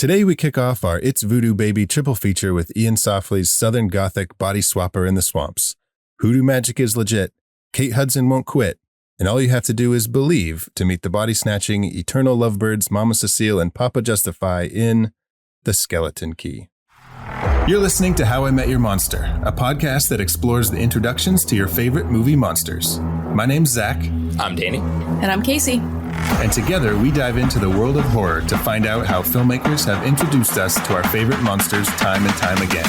Today we kick off our It's Voodoo Baby triple feature with Iain Softley's Southern Gothic Body Swapper in the Swamps. Hoodoo magic is legit, Kate Hudson won't quit, and all you have to do is believe to meet the body-snatching eternal lovebirds Mama Cecile and Papa Justify in The Skeleton Key. You're listening to How I Met Your Monster, a podcast that explores the introductions to your favorite movie monsters. My name's Zach. I'm Danny. And I'm Casey. And together we dive into the world of horror to find out how filmmakers have introduced us to our favorite monsters time and time again.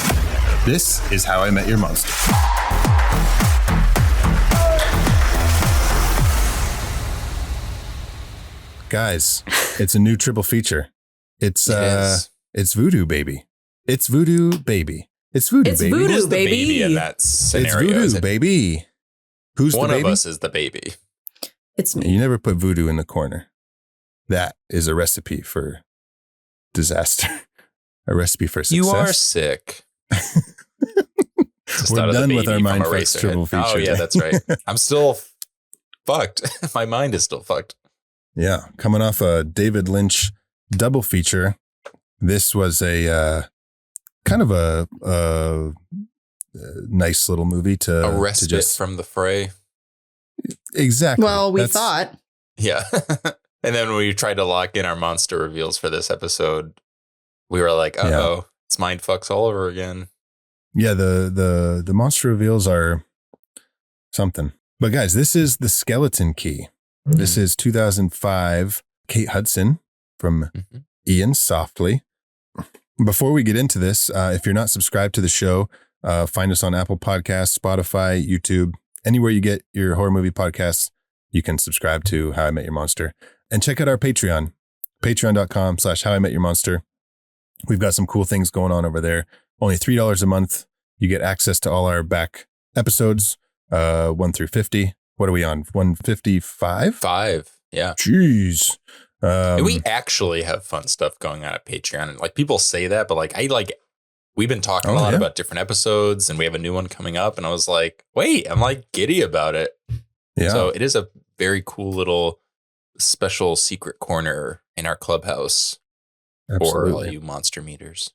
This is How I Met Your Monster. Guys, it's a new triple feature. It's Voodoo Baby. It's Voodoo Baby. It's Voodoo Baby. Voodoo Who's the baby. baby in that scenario? It's Voodoo Baby. Who's one the baby? of us is the baby. It's me. You never put voodoo in the corner. That is a recipe for disaster. A recipe for success. You are sick. We're done with our Mind Fucks triple feature. Oh, yeah, that's right. I'm still fucked. My mind is still fucked. Yeah. Coming off a David Lynch double feature. This was a kind of a nice little movie to A respite to just from the fray. Exactly. Well, we thought. Yeah. And then when we tried to lock in our monster reveals for this episode, we were like, uh-oh, it's mind fucks all over again. Yeah, the monster reveals are something. But guys, this is The Skeleton Key. This is 2005 Kate Hudson from Iain Softley. Before we get into this, if you're not subscribed to the show, find us on Apple Podcasts, Spotify, YouTube, anywhere you get your horror movie podcasts, you can subscribe to How I Met Your Monster. And check out our Patreon, patreon.com/howimetyourmonster. We've got some cool things going on over there. Only $3 a month. You get access to all our back episodes, 1 through 50. What are we on? 155? 5. Yeah. Jeez. And we actually have fun stuff going on at Patreon. And like people say that, but we've been talking a lot about different episodes and we have a new one coming up. And I was like, wait, I'm like giddy about it. Yeah. So it is a very cool little special secret corner in our clubhouse for all you monster meters.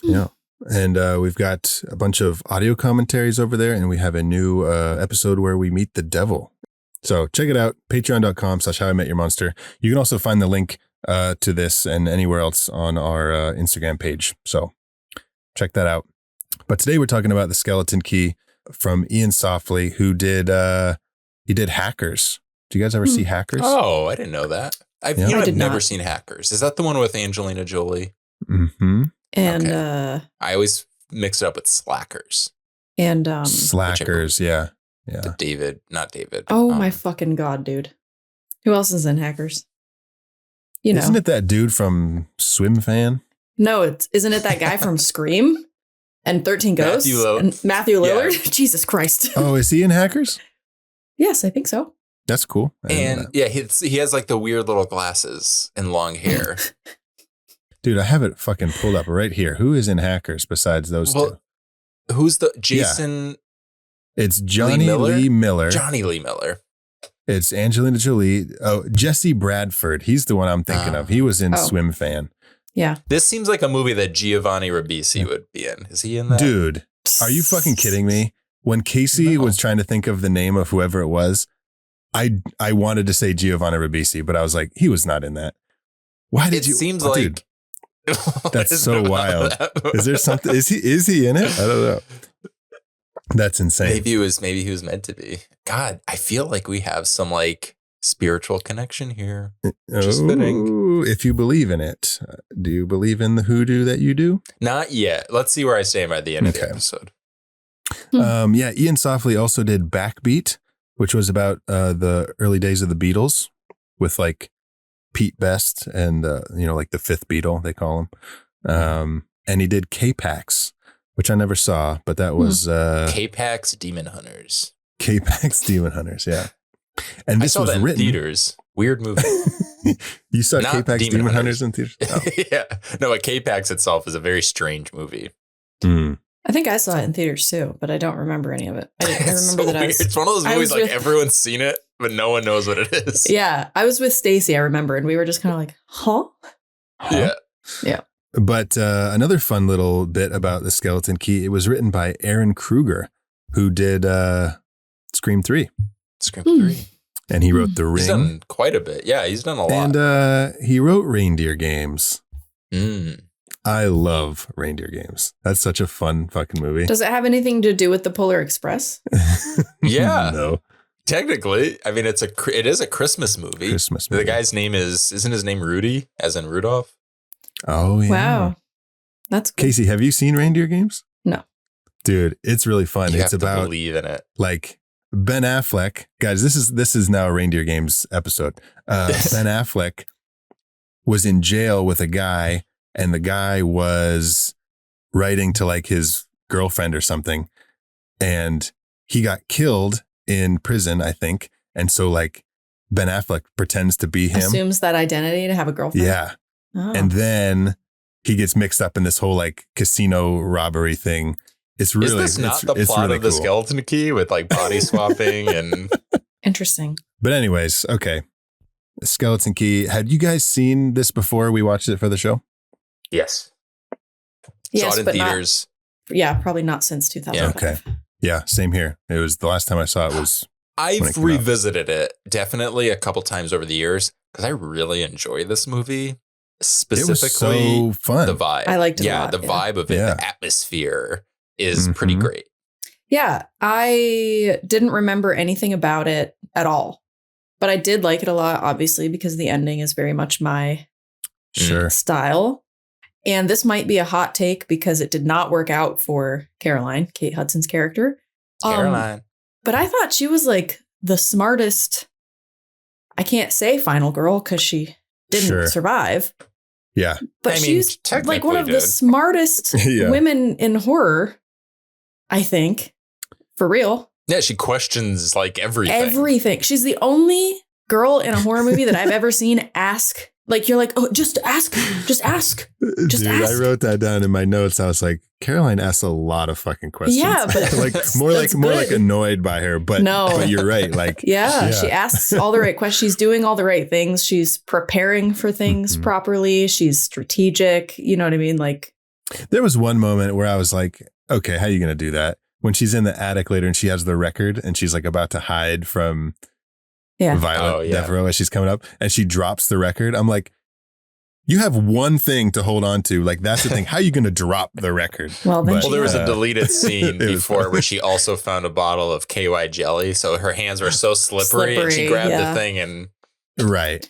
Yeah. And we've got a bunch of audio commentaries over there, and we have a new episode where we meet the devil. So check it out, patreon.com/howimetyourmonster. You can also find the link to this and anywhere else on our Instagram page. So check that out. But today we're talking about The Skeleton Key from Iain Softley, who did he did Hackers. Do you guys ever see Hackers? Oh, I didn't know that. I've never seen Hackers. Is that the one with Angelina Jolie? Mm-hmm. And I always mix it up with Slackers. And Slackers, yeah. Not David. Oh my fucking God, dude. Who else is in Hackers? You know. Isn't it that dude from Swim Fan? No, isn't it that guy from Scream and 13 Ghosts? Matthew Lillard? Yeah. Jesus Christ. Oh, is he in Hackers? Yes, I think so. That's cool. And yeah, he has like the weird little glasses and long hair. Dude, I have it fucking pulled up right here. Who is in Hackers besides those two? Who's the Jason? Yeah. It's Johnny Lee Miller. Johnny Lee Miller. It's Angelina Jolie. Oh, Jesse Bradford. He's the one I'm thinking of. He was in Swim Fan. Yeah. This seems like a movie that Giovanni Ribisi would be in. Is he in that? Dude, are you fucking kidding me? When Casey was trying to think of the name of whoever it was, I wanted to say Giovanni Ribisi, but I was like, he was not in that. Why did you? It seems like. Dude, that's so wild. Is there something? Is he in it? I don't know. That's insane. Maybe he was meant to be. God, I feel like we have some like spiritual connection here. Just fitting. If you believe in it, do you believe in the hoodoo that you do? Not yet. Let's see where I stand by the end of the episode. Yeah, Iain Softley also did Backbeat, which was about the early days of the Beatles with like Pete Best and like the fifth Beatle, they call him. And he did K-Pax, which I never saw, but that was K-Pax Demon Hunters. K-Pax Demon Hunters, yeah. And this I saw was that in written theaters. Weird movie. You saw K-Pax Demon Hunters in theaters? Oh. Yeah. No, but K-Pax itself is a very strange movie. I think I saw it in theaters too, but I don't remember any of it. I remember that it's one of those movies like everyone's seen it, but no one knows what it is. Yeah. I was with Stacy, I remember, and we were just kind of like, huh? Yeah. Yeah. But another fun little bit about the Skeleton Key, it was written by Aaron Kruger, who did Scream 3. Scream 3. And he wrote The Ring. He's done quite a bit. Yeah, he's done a lot. And he wrote Reindeer Games. I love Reindeer Games. That's such a fun fucking movie. Does it have anything to do with the Polar Express? Yeah. No. Technically, I mean, it is a Christmas movie. The guy's name isn't his name Rudy, as in Rudolph? Oh, yeah. Wow. That's good. Casey, have you seen Reindeer Games? No. Dude, it's really fun. It's about to believe in it. Like Ben Affleck. Guys, this is now a Reindeer Games episode. Ben Affleck was in jail with a guy, and the guy was writing to like his girlfriend or something, and he got killed in prison, I think. And so like Ben Affleck pretends to be him. Assumes that identity to have a girlfriend. Yeah. Oh. And then he gets mixed up in this whole like casino robbery thing. It's really, is this not the plot really of the cool. Skeleton Key with like body swapping and Interesting. But anyways, okay. Skeleton Key. Had you guys seen this before we watched it for the show? Yes. Yes, saw it in but theaters. probably not since 2005. Okay. Yeah, same here. It was the last time I saw it was. I've revisited it definitely a couple times over the years because I really enjoy this movie. Specifically, it was so fun. The vibe. I liked it a yeah, lot, the vibe of it, Yeah. the atmosphere is pretty great. Yeah, I didn't remember anything about it at all, but I did like it a lot, obviously, because the ending is very much my style. And this might be a hot take because it did not work out for Caroline, Kate Hudson's character. Caroline. But I thought she was like the smartest. I can't say final girl because she didn't survive. Yeah. But she's like one of the smartest women in horror, I think. For real. Yeah, she questions like everything. Everything. She's the only girl in a horror movie that I've ever seen ask. Like, you're like, oh, just ask. Just ask. Just Dude, ask. I wrote that down in my notes. I was like, Caroline asks a lot of fucking questions. Yeah, but like more like annoyed by her. But no, but you're right. Like, yeah, she asks all the right questions. She's doing all the right things. She's preparing for things properly. She's strategic. You know what I mean? Like, there was one moment where I was like, okay, how are you going to do that? When she's in the attic later and she has the record and she's like about to hide from Violet Devereaux as she's coming up and she drops the record. I'm like, you have one thing to hold on to. Like, that's the thing. How are you going to drop the record? Well, there was a deleted scene before where she also found a bottle of KY jelly. So her hands were so slippery and she grabbed the thing and. Right.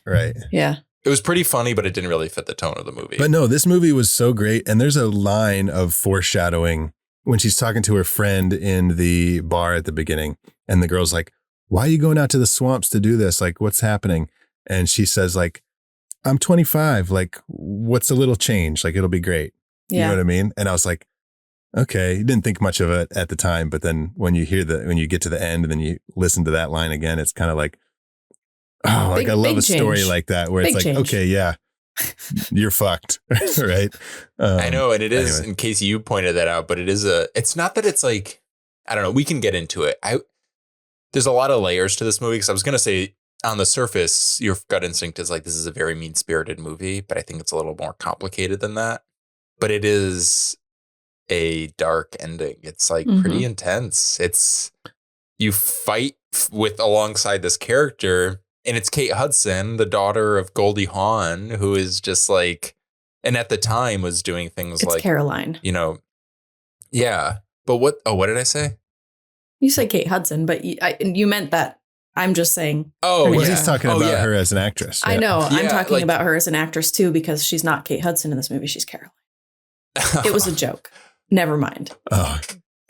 Yeah. It was pretty funny, but it didn't really fit the tone of the movie. But no, this movie was so great. And there's a line of foreshadowing when she's talking to her friend in the bar at the beginning. And the girl's like, why are you going out to the swamps to do this? Like, what's happening? And she says, like, I'm 25. Like, what's a little change? Like, it'll be great. You know what I mean? And I was like, okay, didn't think much of it at the time. But then when you get to the end and then you listen to that line again, it's kind of like, oh, like I love a story like that where it's like, okay, yeah, you're fucked. Right. I know. And it is, in case you pointed that out, but it's not that it's like, I don't know, we can get into it. There's a lot of layers to this movie because I was going to say, on the surface, your gut instinct is like, this is a very mean-spirited movie, but I think it's a little more complicated than that. But it is a dark ending. It's like pretty intense. You fight alongside this character, and it's Kate Hudson, the daughter of Goldie Hawn, who is just like, and at the time was doing things like Caroline. You know, yeah. But what did I say? You said Kate Hudson, but you meant that. I'm just saying. Oh, well, he's talking about her as an actress. I know. I'm talking about her as an actress, too, because she's not Kate Hudson in this movie. She's Caroline. It was a joke. Never mind.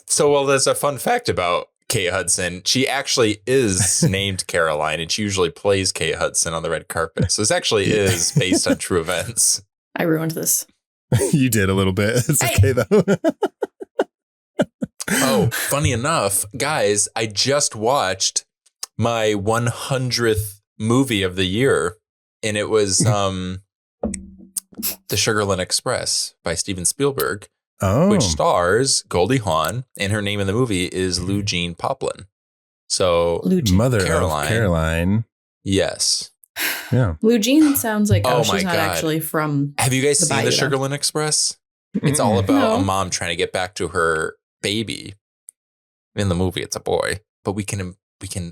So, well, there's a fun fact about Kate Hudson. She actually is named Caroline, and she usually plays Kate Hudson on the red carpet. So this actually is based on true events. I ruined this. You did a little bit. It's okay, though. Oh, funny enough, guys, I just watched my 100th movie of the year, and it was The Sugarland Express by Steven Spielberg, which stars Goldie Hawn, and her name in the movie is Lou Jean Poplin. So mother Caroline. of Caroline. Yes. Yeah. Blue Jean sounds like, Oh she's my not God. actually from. Have you guys the seen Bayou, the though. Sugarland Express? It's all about No. a mom trying to get back to her baby. In the movie, it's a boy, but we can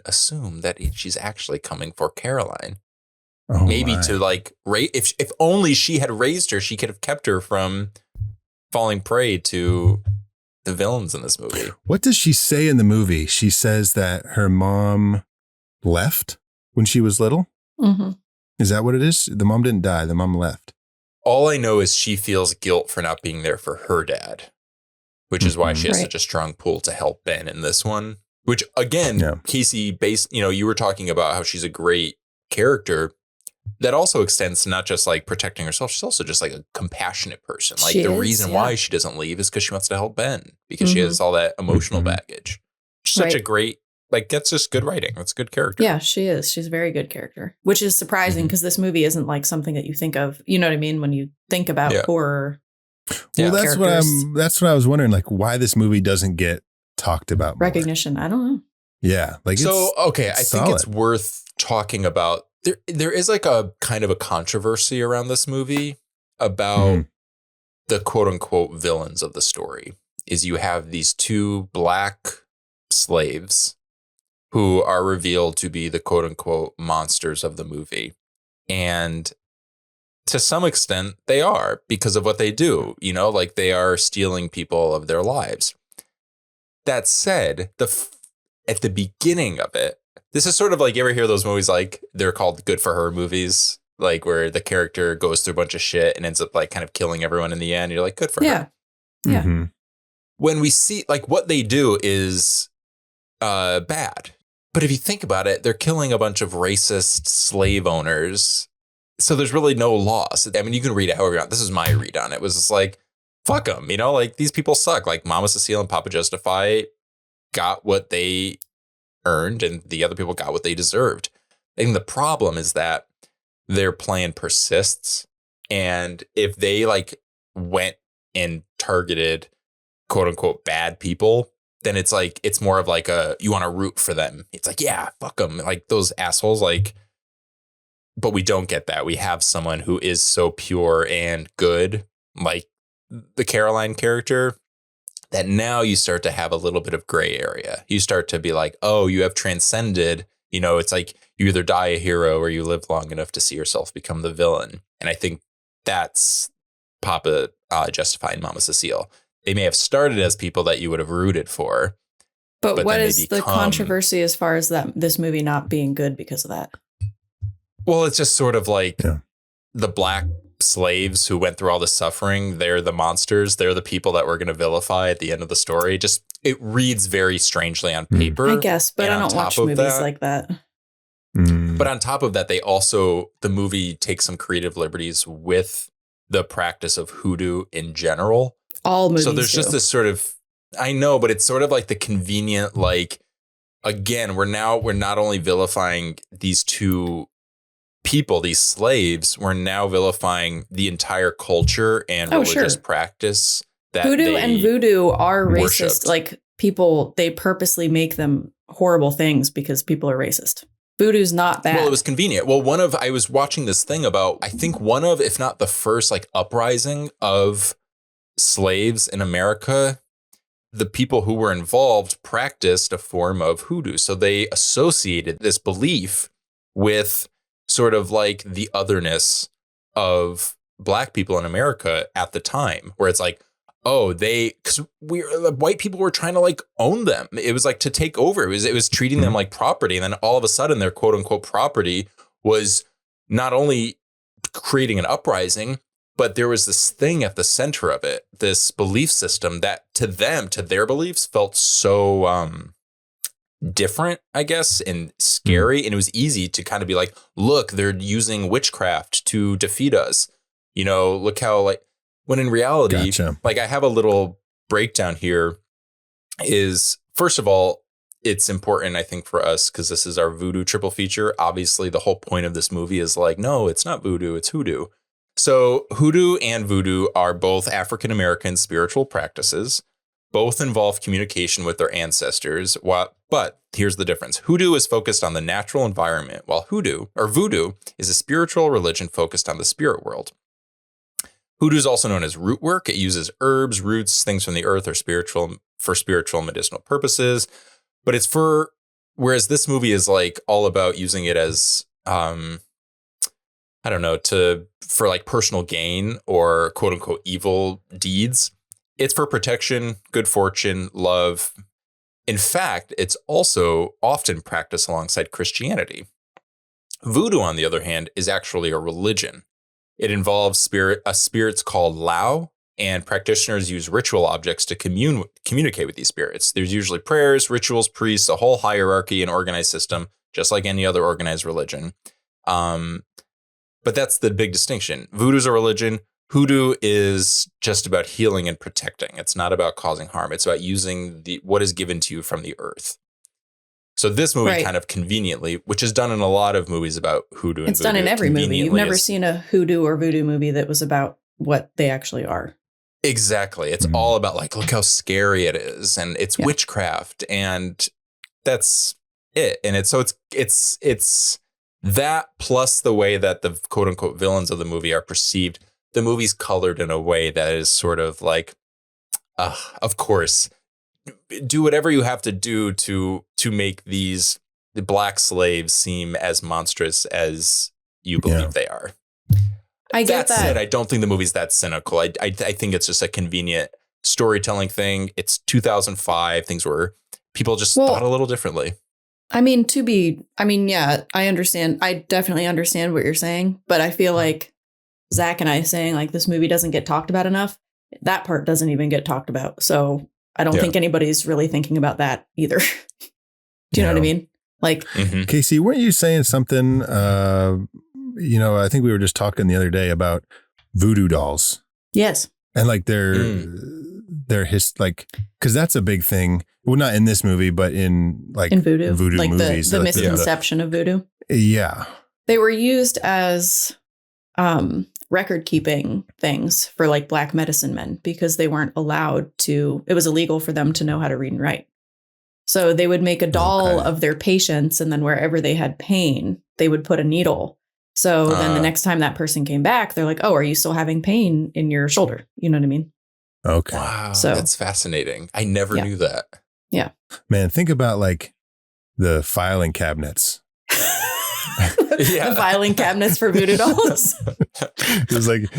assume that she's actually coming for Caroline. Oh, maybe my. to like if only she had raised her, she could have kept her from falling prey to the villains in this movie. What does she say in the movie? She says that her mom left when she was little. Mm-hmm. Is that what it is? The mom didn't die. The mom left. All I know is she feels guilt for not being there for her dad, which is why she has Right. such a strong pull to help Ben in this one. Which again, Casey, you were talking about how she's a great character. That also extends to not just like protecting herself. She's also just like a compassionate person. Like reason why she doesn't leave is because she wants to help Ben because she has all that emotional baggage. She's such a great, like, that's just good writing. That's a good character. Yeah, she is. She's a very good character, which is surprising because this movie isn't like something that you think of. You know what I mean? When you think about horror. Well, that's what I was wondering, like why this movie doesn't get talked about more. Recognition. I don't know. Yeah. Like, so, okay. I solid. think it's worth talking about. There is like a kind of a controversy around this movie about the quote unquote villains of the story. Is you have these two black slaves who are revealed to be the quote unquote monsters of the movie. And to some extent they are because of what they do, you know, like they are stealing people of their lives. That said, at the beginning of it, this is sort of like, you ever hear those movies, like they're called good for her movies, like where the character goes through a bunch of shit and ends up like kind of killing everyone in the end. You're like, good for her. Yeah. Mm-hmm. When we see like what they do is bad. But if you think about it, they're killing a bunch of racist slave owners. So there's really no loss. I mean, you can read it however you want. This is my read on it. It was just like, fuck them, you know, like these people suck. Like Mama Cecile and Papa Justify got what they earned and the other people got what they deserved. And the problem is that their plan persists. And if they like went and targeted quote unquote bad people, then it's like, it's more of like you want to root for them. It's like, yeah, fuck them. Like those assholes, like, but we don't get that. We have someone who is so pure and good, like the Caroline character, that now you start to have a little bit of gray area. You start to be like, oh, you have transcended, you know, it's like you either die a hero or you live long enough to see yourself become the villain. And I think that's Papa Justify and Mama Cecile. They may have started as people that you would have rooted for. But what is the controversy as far as this movie not being good because of that? Well, it's just sort of like the black slaves who went through all the suffering. They're the monsters. They're the people that we're going to vilify at the end of the story. Just it reads very strangely on paper. I guess, but I don't watch movies like that. But on top of that, the movie takes some creative liberties with the practice of hoodoo in general. All movies. So there's just this sort of, I know, but it's sort of like the convenient, like, again, we're not only vilifying these two people, these slaves, we're now vilifying the entire culture and religious practice that Hoodoo and voodoo are worshipped. Racist. Like people, they purposely make them horrible things because people are racist. Voodoo's not bad. Well, it was convenient. Well, I was watching this thing about, I think one of, if not the first, like uprising of slaves in America, the people who were involved practiced a form of hoodoo. So they associated this belief with sort of like the otherness of black people in America at the time, where it's like, oh, because white people were trying to like own them. It was like to take over. It was treating them like property. And then all of a sudden their quote unquote property was not only creating an uprising, but there was this thing at the center of it, this belief system that to their beliefs felt so different, I guess, and scary. And it was easy to kind of be like, look, they're using witchcraft to defeat us. You know, look how like, when in reality, like I have a little breakdown here is, first of all, it's important, I think, for us, because this is our voodoo triple feature. Obviously, the whole point of this movie is like, no, it's not voodoo, it's hoodoo. So hoodoo and voodoo are both African-American spiritual practices. Both involve communication with their ancestors, but here's the difference. Hoodoo is focused on the natural environment, while voodoo is a spiritual religion focused on the spirit world. Hoodoo is also known as root work. It uses herbs, roots, things from the earth or for spiritual medicinal purposes. But whereas this movie is like all about using it as, for like personal gain or quote unquote evil deeds. It's for protection, good fortune, love. In fact, it's also often practiced alongside Christianity. Voodoo, on the other hand, is actually a religion. It involves spirits called Lao, and practitioners use ritual objects to communicate with these spirits. There's usually prayers, rituals, priests, a whole hierarchy and organized system, just like any other organized religion. But that's the big distinction. Voodoo's a religion. Hoodoo is just about healing and protecting. It's not about causing harm. It's about using what is given to you from the earth. So this movie kind of conveniently, which is done in a lot of movies about hoodoo and voodoo. It's done in every movie. You've never seen a hoodoo or voodoo movie that was about what they actually are. Exactly. It's all about like, look how scary it is. And it's witchcraft. And that's it. And it's that plus the way that the quote unquote villains of the movie are perceived. The movie's colored in a way that is sort of like, of course, do whatever you have to do to make the black slaves seem as monstrous as you believe they are. I get that. Said, I don't think the movie's that cynical. I think it's just a convenient storytelling thing. It's 2005. People just thought a little differently. I understand. I definitely understand what you're saying, but I feel like Zach and I saying like this movie doesn't get talked about enough. That part doesn't even get talked about. So I don't think anybody's really thinking about that either. Do you know what I mean? Like, Casey, weren't you saying something? I think we were just talking the other day about voodoo dolls. Yes. And like because that's a big thing. Well, not in this movie, but in voodoo like movies. The misconception of voodoo. Yeah. They were used as record keeping things for like black medicine men because they weren't allowed to. It was illegal for them to know how to read and write. So they would make a doll of their patients, and then wherever they had pain, they would put a needle. So then the next time that person came back, they're like, "Oh, are you still having pain in your shoulder?" You know what I mean? Okay. Wow. So that's fascinating. I never knew that. Yeah. Man, think about like the filing cabinets. The filing cabinets for voodoo dolls. It was like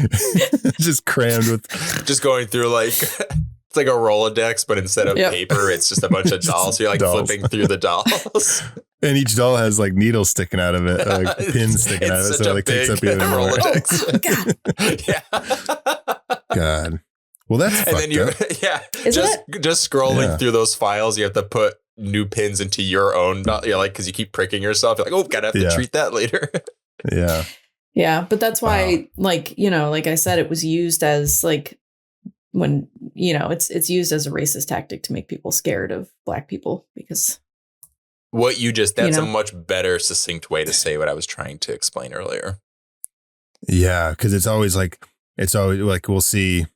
just crammed with just going through like it's like a Rolodex, but instead of paper, it's just a bunch of dolls. So you're like flipping through the dolls. And each doll has like needles sticking out of it, like pins sticking out of it. So it takes up even more. Rolodex. God. Well, that's and then you just scrolling through those files, you have to put new pins into your own, because you keep pricking yourself. You're like, oh, gotta have to treat that later. Yeah, but that's why, like I said, it was used as like when it's used as a racist tactic to make people scared of black people because that's a much better succinct way to say what I was trying to explain earlier. Yeah, because it's always like we'll see.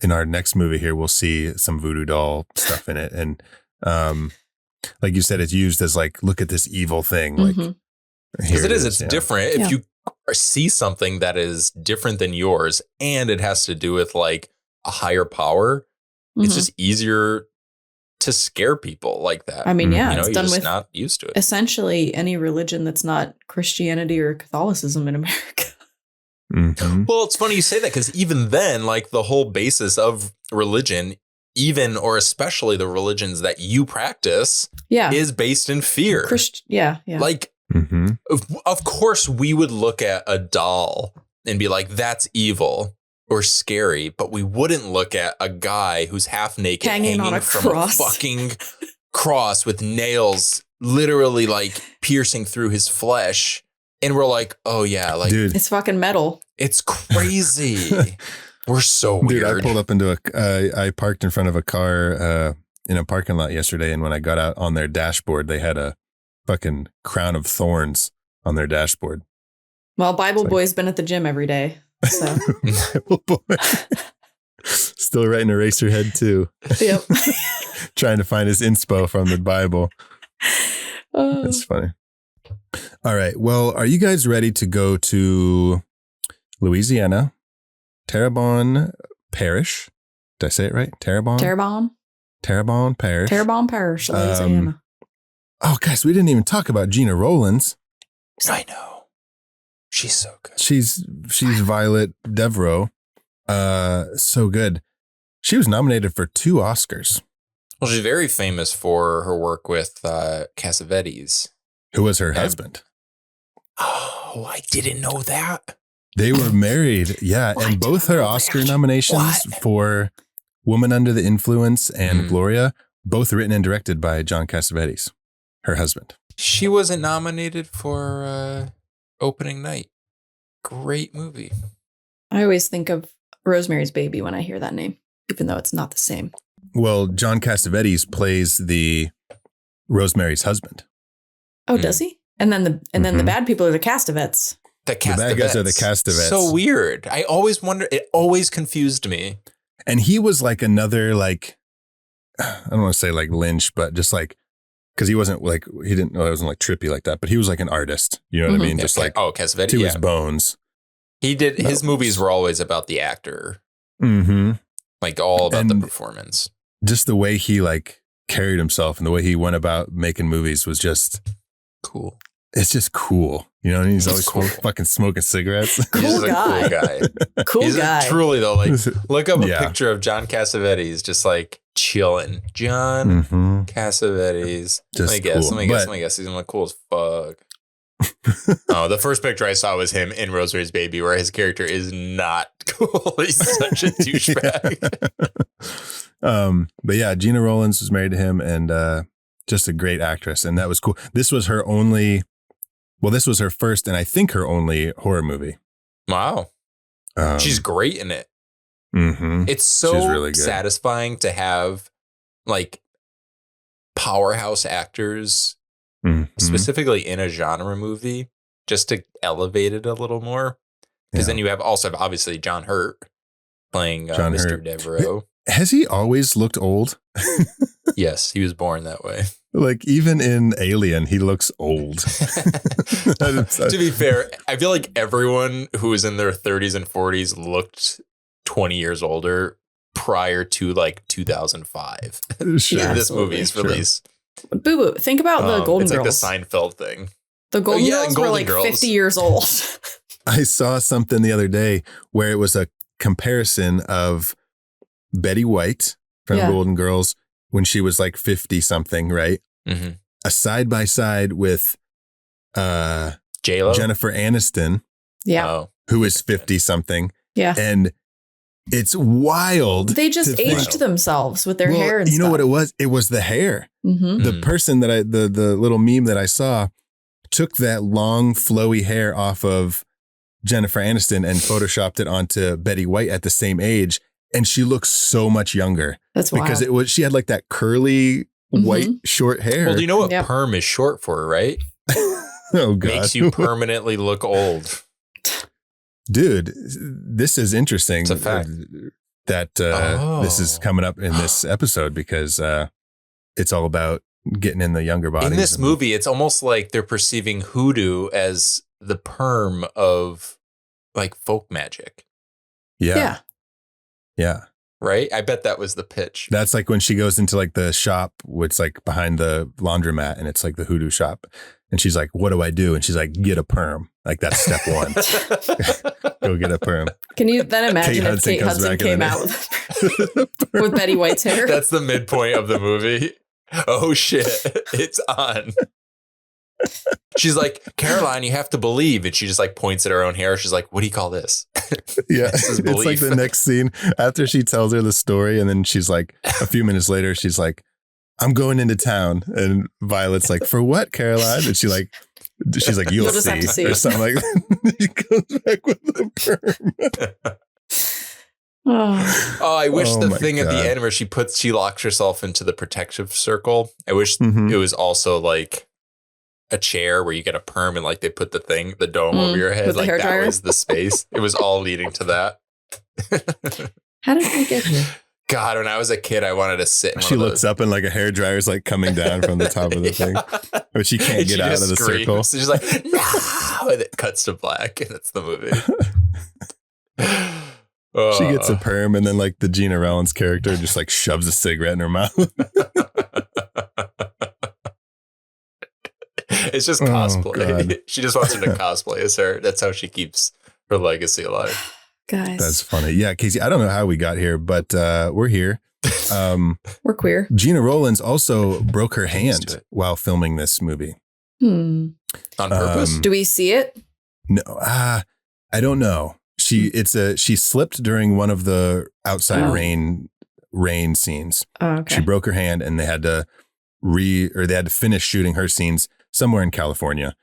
In our next movie here, we'll see some voodoo doll stuff in it. And like you said, it's used as like, look at this evil thing. Like, because it's different. If you see something that is different than yours and it has to do with like a higher power, it's just easier to scare people like that. I mean, it's you're done just with not used to it. Essentially any religion that's not Christianity or Catholicism in America. Mm-hmm. Well, it's funny you say that because even then, like the whole basis of religion, even or especially the religions that you practice, is based in fear. Like, of course, we would look at a doll and be like, "That's evil or scary," but we wouldn't look at a guy who's half naked hanging from a fucking cross with nails, literally like piercing through his flesh. And we're like, oh, yeah, like, dude, it's fucking metal. It's crazy. We're so weird. Dude, I pulled up into I parked in front of a car in a parking lot yesterday. And when I got out on their dashboard, they had a fucking crown of thorns on their dashboard. Well, Bible Boy's been at the gym every day. So. Bible Boy. Still writing Eraserhead too. Yep. Trying to find his inspo from the Bible. That's funny. All right. Well, are you guys ready to go to Louisiana, Terrebonne Parish? Did I say it right? Terrebonne Parish. Terrebonne Parish, Louisiana. Oh, guys, we didn't even talk about Gina Rowlands. I know. She's so good. She's Violet Devereaux. So good. She was nominated for 2 Oscars. Well, she's very famous for her work with Cassavetes. Who was her husband. Oh, I didn't know that. They were married. Yeah. And both her Oscar nominations for Woman Under the Influence and Gloria, both written and directed by John Cassavetes, her husband. She wasn't nominated for Opening Night. Great movie. I always think of Rosemary's Baby when I hear that name, even though it's not the same. Well, John Cassavetes plays the Rosemary's husband. Oh, does he? And then the bad people are the Castavets. The bad guys are the Castavets. So weird. I always wonder. It always confused me. And he was like another, like, I don't want to say like Lynch, but just like, because he wasn't like, he didn't know it wasn't like trippy like that, but he was like an artist. You know what I mean? Yeah, just like Cassavetes, to his bones. He did. His movies were always about the actor. Mm-hmm. Like all about the performance. Just the way he like carried himself and the way he went about making movies was just cool. It's just cool. You know, and he's always fucking smoking cigarettes. Cool guy. Cool guy. Truly though, like look up a picture of John Cassavetes, just like chilling. John Cassavetes. Just let me guess. He's like cool as fuck. Oh, the first picture I saw was him in Rosemary's Baby, where his character is not cool. He's such a douchebag. But yeah, Gina Rowlands was married to him, and just a great actress, and that was cool. This was her first, and I think her only horror movie. Wow, she's great in it. Mm-hmm. It's so really satisfying to have like powerhouse actors. Specifically in a genre movie, just to elevate it a little more. Because then you have obviously John Hurt playing Mr. Devereaux. Has he always looked old? Yes, he was born that way. Like even in Alien, he looks old. To be fair, I feel like everyone who was in their 30s and 40s looked 20 years older prior to like 2005. Sure, this movie's release. Boo boo. Think about the Golden Girls. It's like the Seinfeld thing. The Golden Girls were like 50 years old. I saw something the other day where it was a comparison of Betty White from Golden Girls when she was like 50 something, right? Mm-hmm. A side by side with J-Lo? Jennifer Aniston, who is 50 something. Yeah. And it's wild. They just aged themselves with their hair and stuff. You know what it was? It was the hair. Mm-hmm. The person that the little meme that I saw took that long flowy hair off of Jennifer Aniston and photoshopped it onto Betty White at the same age. And she looks so much younger. That's wild. Because she had like that curly white short hair. Well, do you know what perm is short for, right? Oh, God. Makes you permanently look old. Dude, this is interesting. It's a fact. That this is coming up in this episode because it's all about getting in the younger bodies. In this movie, it's almost like they're perceiving hoodoo as the perm of like folk magic. Yeah. Right? I bet that was the pitch. That's like when she goes into like the shop, it's like behind the laundromat and it's like the hoodoo shop. And she's like, what do I do? And she's like, get a perm. Like that's step one. Go get a perm. Can you then imagine if Kate Hudson came out with Betty White's hair? That's the midpoint of the movie. Oh shit, it's on. She's like, Caroline, you have to believe. And she just like points at her own hair. She's like, what do you call this? Yeah. It's like the next scene after she tells her the story. And then she's like, a few minutes later, she's like, I'm going into town. And Violet's like, for what, Caroline? And she's like, you'll just have to see. Or something like that. She goes back with the perm. Oh, I wish the thing at the end where she locks herself into the protective circle. I wish it was also like a chair where you get a perm and like they put the dome over your head. Like that was the space. It was all leading to that. How did we get here? God, when I was a kid, I wanted to sit in She looks up and like a hairdryer's like coming down from the top of the thing. But she can't get out of the circle. So she's like, no! And it cuts to black, and that's the movie. She gets a perm, and then like the Gina Rollins character just like shoves a cigarette in her mouth. It's just cosplay. She just wants her to cosplay as her. That's how she keeps her legacy alive. Guys. That's funny. Yeah, Casey, I don't know how we got here, but we're here. We're queer. Gina Rollins also broke her hand while filming this movie. On purpose? Do we see it? No, I don't know. She slipped during one of the outside rain scenes. Oh, okay. She broke her hand, and they had to finish shooting her scenes somewhere in California.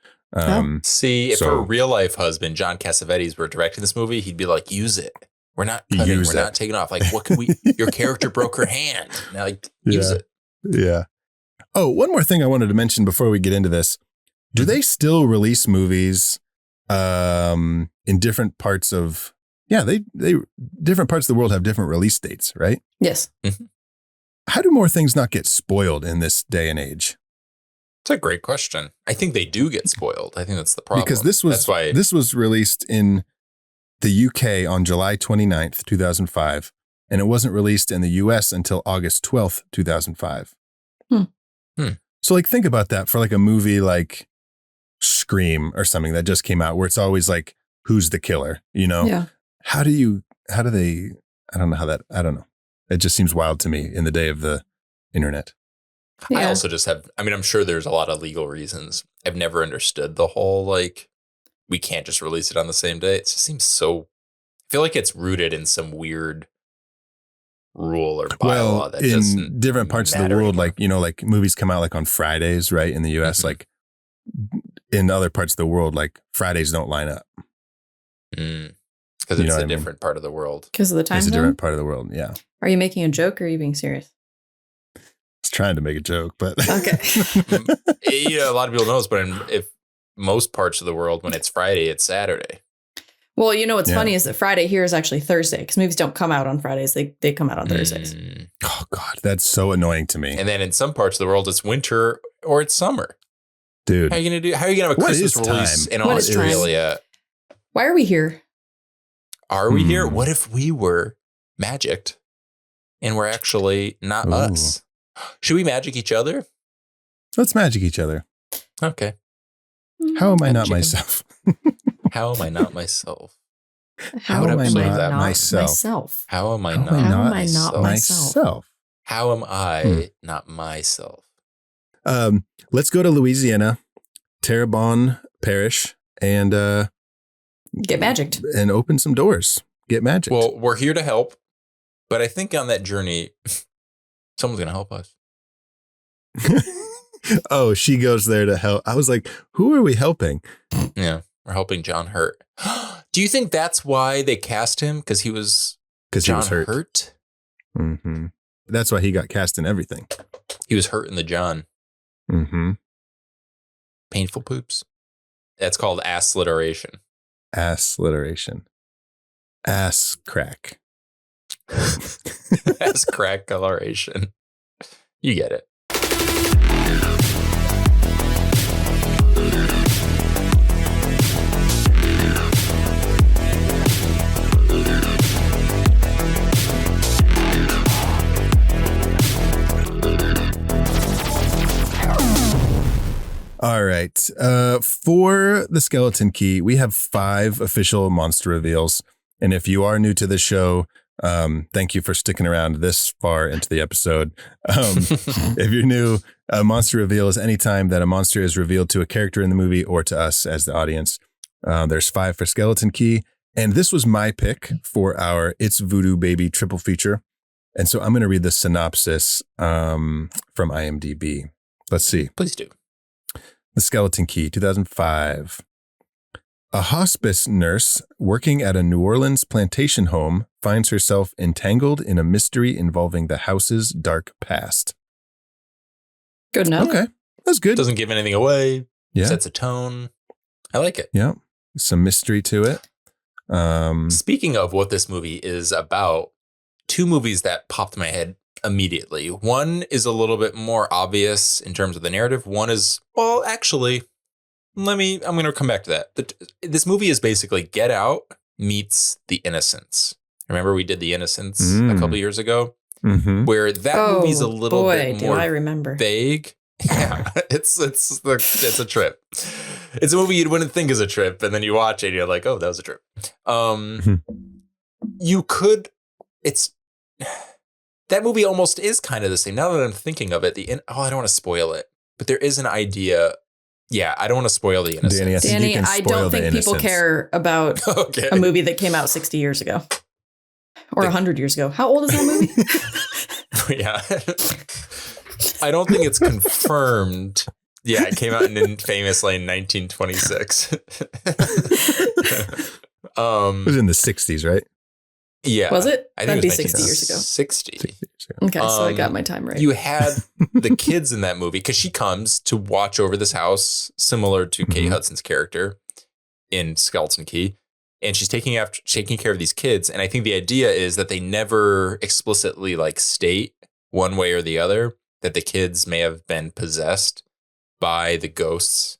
See, if her real life husband, John Cassavetes, were directing this movie, he'd be like, use it. We're not cutting. We're not taking off. Like, what can we, your character broke her hand. Now, like, use it. Yeah. Oh, one more thing I wanted to mention before we get into this. Do they still release movies in different parts of, they different parts of the world have different release dates, right? Yes. Mm-hmm. How do more things not get spoiled in this day and age? It's a great question. I think they do get spoiled. I think that's the problem. Because this was released in the UK on July 29th, 2005, and it wasn't released in the US until August 12th, 2005. So like think about that for like a movie like Scream or something that just came out where it's always like, who's the killer, you know? Yeah. How do they, I don't know. It just seems wild to me in the day of the internet. Yeah. I also just I'm sure there's a lot of legal reasons. I've never understood the whole, like, we can't just release it on the same day. It just seems I feel like it's rooted in some weird rule or bylaw that doesn't in different parts of the world, anymore. Like, you know, like movies come out like on Fridays, right? In the US, like in other parts of the world, like Fridays don't line up. Because it's a different part of the world. Because of the time zone? It's a different part of the world, yeah. Are you making a joke or are you being serious? I was trying to make a joke, but... Okay. A lot of people know this, but if most parts of the world, when it's Friday, it's Saturday. Well, you know what's funny is that Friday here is actually Thursday because movies don't come out on Fridays. They come out on Thursdays. Oh, God. That's so annoying to me. And then in some parts of the world, it's winter or it's summer. Dude. How are you going to have a Christmas release in Australia? Why are we here? Are we here? What if we were magicked and we're actually not us? Should we magic each other? Let's magic each other. Okay. How am I not myself? How am I not myself? How am I not myself? How am I not myself? How am I not myself? Let's go to Louisiana, Terrebonne Parish, and get magicked and open some doors. Get magicked. Well, we're here to help, but I think on that journey, someone's going to help us. Oh, she goes there to help. I was like, who are we helping? Yeah, we're helping John Hurt. Do you think that's why they cast him? Because he was hurt? Mm-hmm. That's why he got cast in everything. He was hurt in the John. Mm-hmm. Painful poops. That's called ass sliteration. Ass sliteration. Ass crack. Ass crack coloration. You get it. All right. For the skeleton key, we have 5 official monster reveals. And if you are new to the show, thank you for sticking around this far into the episode. If you're new, a monster reveal is any time that a monster is revealed to a character in the movie or to us as the audience. There's 5 for skeleton key. And this was my pick for our It's Voodoo Baby triple feature. And so I'm going to read the synopsis from IMDb. Let's see. Please do. The Skeleton Key, 2005. A hospice nurse working at a New Orleans plantation home finds herself entangled in a mystery involving the house's dark past. Good enough. Okay, that's good. Doesn't give anything away. Yeah. Sets a tone. I like it. Yeah, some mystery to it. Speaking of what this movie is about, two movies that popped in my head immediately. One is a little bit more obvious in terms of the narrative. One is, well, actually, I'm going to come back to that. This movie is basically Get Out meets The Innocents. Remember we did The Innocents a couple years ago? Mm-hmm. Where that movie's a little bit more I remember. vague. Yeah, it's a trip. It's a movie you wouldn't think is a trip, and then you watch it and you're like, oh, that was a trip. That movie almost is kind of the same. Now that I'm thinking of it, I don't want to spoil it, but there is an idea. Yeah, I don't want to spoil The Innocents. Danny, I don't think people care about a movie that came out 60 years ago. Or 100 years ago. How old is that movie? Yeah. I don't think it's confirmed. Yeah, it came out famously in 1926. It was in the 60s, right? Yeah. Was it? I think That'd it was be 60 years ago. 60. Okay, so I got my time right. You had the kids in that movie because she comes to watch over this house, similar to Kate Hudson's character in Skeleton Key. And she's taking care of these kids. And I think the idea is that they never explicitly state one way or the other that the kids may have been possessed by the ghosts,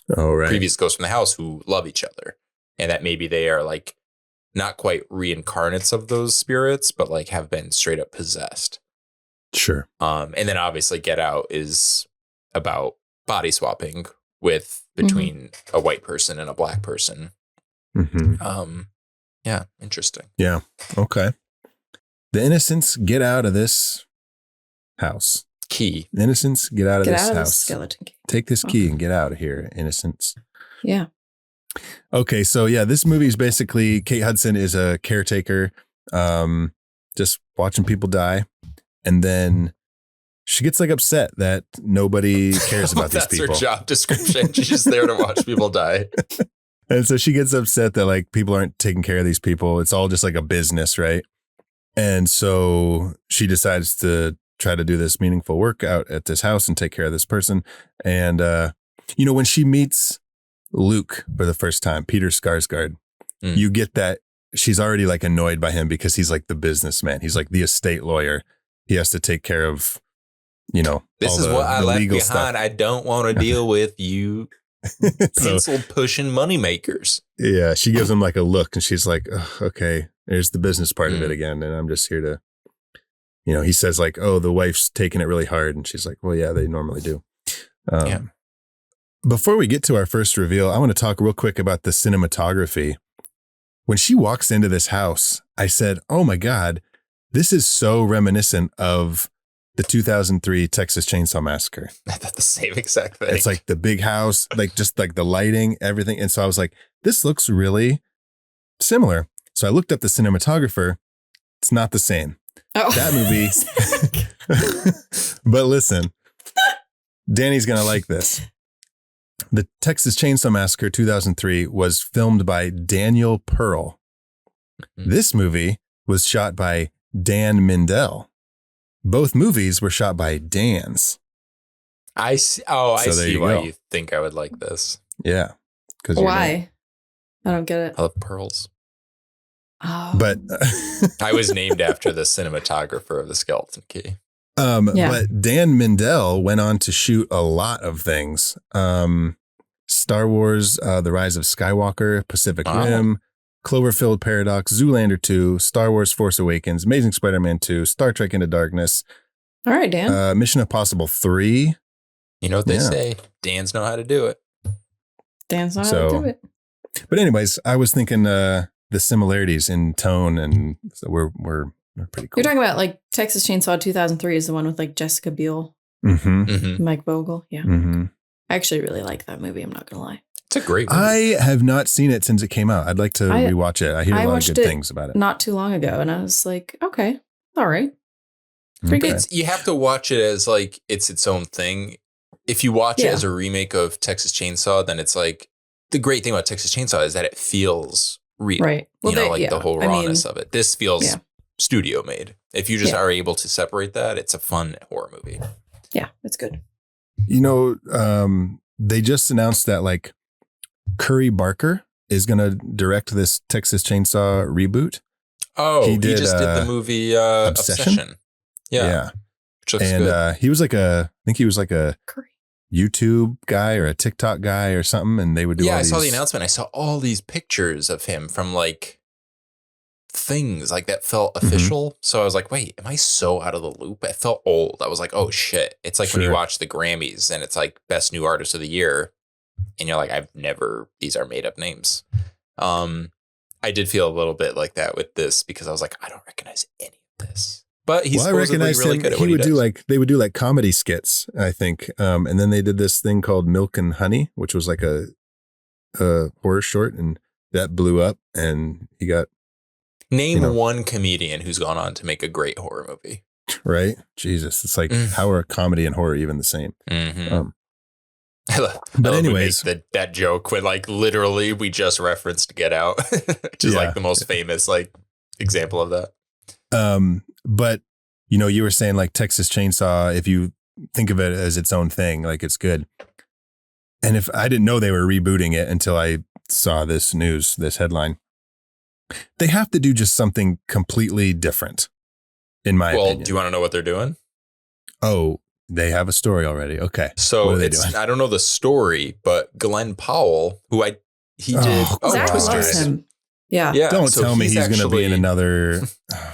previous ghosts from the house who love each other. And that maybe they are not quite reincarnates of those spirits, but have been straight up possessed. Sure. And then obviously Get Out is about body swapping between a white person and a black person. Mm-hmm. Yeah, interesting. Yeah. Okay. The Innocents get out of this house. Key. The Innocents get out of this house. Skeleton Key. Take this key and get out of here, Innocents. Yeah. Okay, so this movie is basically Kate Hudson is a caretaker, just watching people die, and then she gets upset that nobody cares about these people. That's her job description. She's just there to watch people die. And so she gets upset that people aren't taking care of these people. It's all just a business, right? And so she decides to try to do this meaningful work out at this house and take care of this person. And, when she meets Luke for the first time, Peter Skarsgård, you get that she's already annoyed by him because he's the businessman. He's the estate lawyer. He has to take care of, this is what I left behind. Stuff. I don't want to deal with you. Pencil pushing moneymakers. Yeah, she gives him a look and she's like, oh, okay, there's the business part of it again. And I'm just here to, he says oh, the wife's taking it really hard. And she's like, well, yeah, they normally do. Before we get to our first reveal, I want to talk real quick about the cinematography. When she walks into this house, I said, oh my God, this is so reminiscent of the 2003 Texas Chainsaw Massacre. I thought the same exact thing. It's the big house, just the lighting, everything. And so I was like, this looks really similar. So I looked up the cinematographer. It's not the same. Oh. That movie. But listen, Danny's going to like this. The Texas Chainsaw Massacre 2003 was filmed by Daniel Pearl. This movie was shot by Dan Mindell. Both movies were shot by Dans. I see. Oh, I see why you think I would like this. Yeah. Why? I don't get it. I love pearls. Oh. But I was named after the cinematographer of the Skeleton Key. But Dan Mindell went on to shoot a lot of things. Star Wars, The Rise of Skywalker, Pacific Rim, Cloverfield Paradox, Zoolander 2, Star Wars Force Awakens, Amazing Spider-Man 2, Star Trek Into Darkness. All right, Dan. Mission Impossible 3. You know what they say? Dans know how to do it. Dans know how to do it. But anyways, I was thinking the similarities in tone and were pretty cool. You're talking about Texas Chainsaw 2003 is the one with Jessica Biel, Mike Vogel. Yeah. Mm-hmm. I actually really like that movie. I'm not going to lie. It's a great movie. I have not seen it since it came out. I'd like to rewatch it. I hear a lot of good things about it. Not too long ago. And I was like, okay, all right. Pretty good. You have to watch it as it's its own thing. If you watch it as a remake of Texas Chainsaw, then it's the great thing about Texas Chainsaw is that it feels real. Right. Well, the whole rawness of it. This feels studio made. If you just are able to separate that, it's a fun horror movie. Yeah, it's good. They just announced that Curry Barker is going to direct this Texas Chainsaw reboot. Oh, he just did the movie Obsession. Yeah. Which looks good. He was like I think he was like a YouTube guy or a TikTok guy or something. And they would do all these. I saw the announcement. I saw all these pictures of him from like things like that felt official. So I was like, wait, am I so out of the loop? It felt old. I was like, oh shit. It's like when you watch the Grammys and it's like best new artist of the year. And you're like, these are made up names. I did feel a little bit like that with this because I was like, I don't recognize any of this. But he's supposedly really good at what he does. They would do like comedy skits, I think. And then they did this thing called Milk and Honey, which was like a horror short, and that blew up. And he got Name one comedian who's gone on to make a great horror movie. Right? Jesus, it's like how are comedy and horror even the same? Mm-hmm. But anyways, that joke when like literally we just referenced Get Out, which is like the most famous like example of that. But you were saying like Texas Chainsaw, if you think of it as its own thing, like it's good. And if I didn't know they were rebooting it until I saw this headline, they have to do just something completely different, in my opinion. Well, do you want to know what they're doing? Oh, they have a story already. Okay. So what are they doing? I don't know the story, but Glenn Powell, who did Zach loves him. Yeah. Don't tell me he's going to be in another.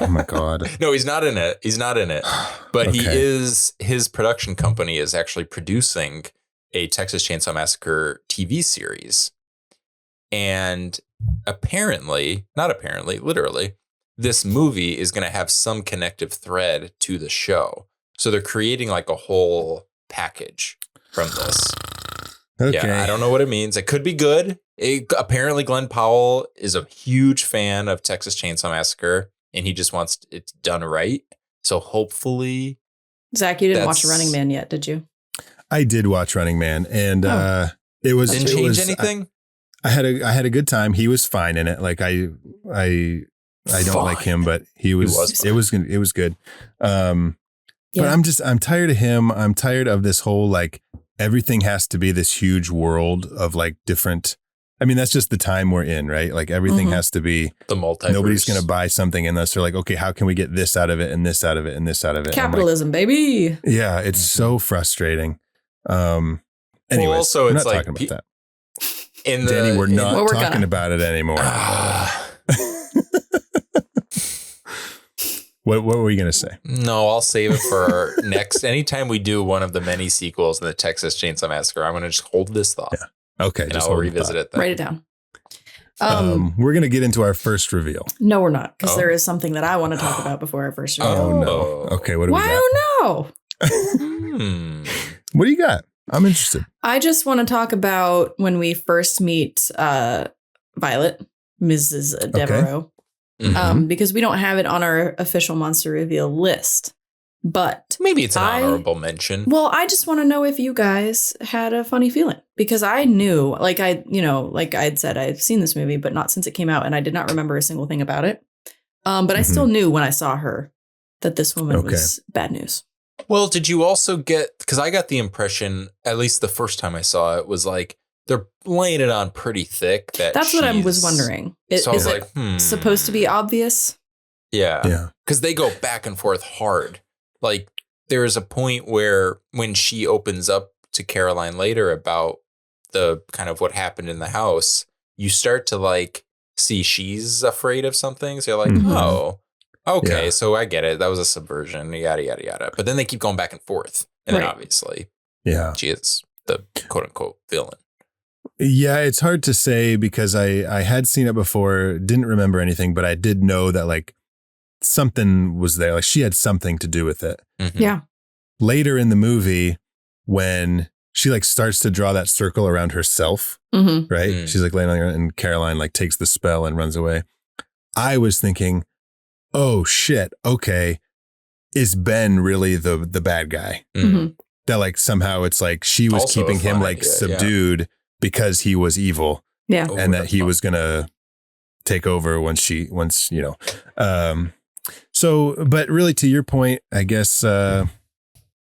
Oh my God. No, he's not in it. But his production company is actually producing a Texas Chainsaw Massacre TV series. And literally, this movie is going to have some connective thread to the show. So they're creating like a whole package from this. Okay. Yeah, I don't know what it means. It could be good. Apparently, Glenn Powell is a huge fan of Texas Chainsaw Massacre, and he just wants it done right. So hopefully, Zach, you didn't watch Running Man yet, did you? I did watch Running Man, and it was didn't change anything. I had a good time. He was fine in it. Like I don't like him, but it was good. But I'm tired of him. I'm tired of this whole, like, everything has to be this huge world of like different. I mean, that's just the time we're in, right? Like everything has to be the multiverse. Nobody's going to buy something unless they're like, okay, how can we get this out of it and this out of it and this out of it? Capitalism, baby. Yeah. It's so frustrating. Anyways, also, we're it's not like talking about that. Danny, we're not talking about it anymore. What were you going to say? No, I'll save it for next. Anytime we do one of the many sequels in the Texas Chainsaw Massacre, I'm going to just hold this thought. Yeah. Okay. And I'll revisit it then. Write it down. We're going to get into our first reveal. No, we're not. Because there is something that I want to talk about before our first reveal. Oh, no. Okay. What do we got? I don't know. What do you got? I'm interested. I just want to talk about when we first meet Violet, Mrs. Devereaux. Because we don't have it on our official monster reveal list, but maybe it's an honorable mention. Well, I just want to know if you guys had a funny feeling, because I knew, like I had said, I've seen this movie, but not since it came out, and I did not remember a single thing about it. But I still knew when I saw her that this woman was bad news. Well, did you also get, because I got the impression, at least the first time I saw it, was like, they're laying it on pretty thick. That's what I was wondering. So is it supposed to be obvious? Yeah. Because they go back and forth hard. Like there is a point where when she opens up to Caroline later about the kind of what happened in the house, you start to like see she's afraid of something. So you're like, oh, okay. So I get it. That was a subversion, yada, yada, yada. But then they keep going back and forth. And then obviously, she is the quote unquote villain. Yeah, it's hard to say because I had seen it before, didn't remember anything, but I did know that like something was there. Like she had something to do with it. Yeah. Later in the movie, when she like starts to draw that circle around herself, right? She's like laying on her, and Caroline like takes the spell and runs away. I was thinking, oh shit, okay, is Ben really the bad guy? That like somehow it's like she was also keeping him like subdued because he was evil. Yeah. And that he was going to take over once, so, but really to your point, I guess,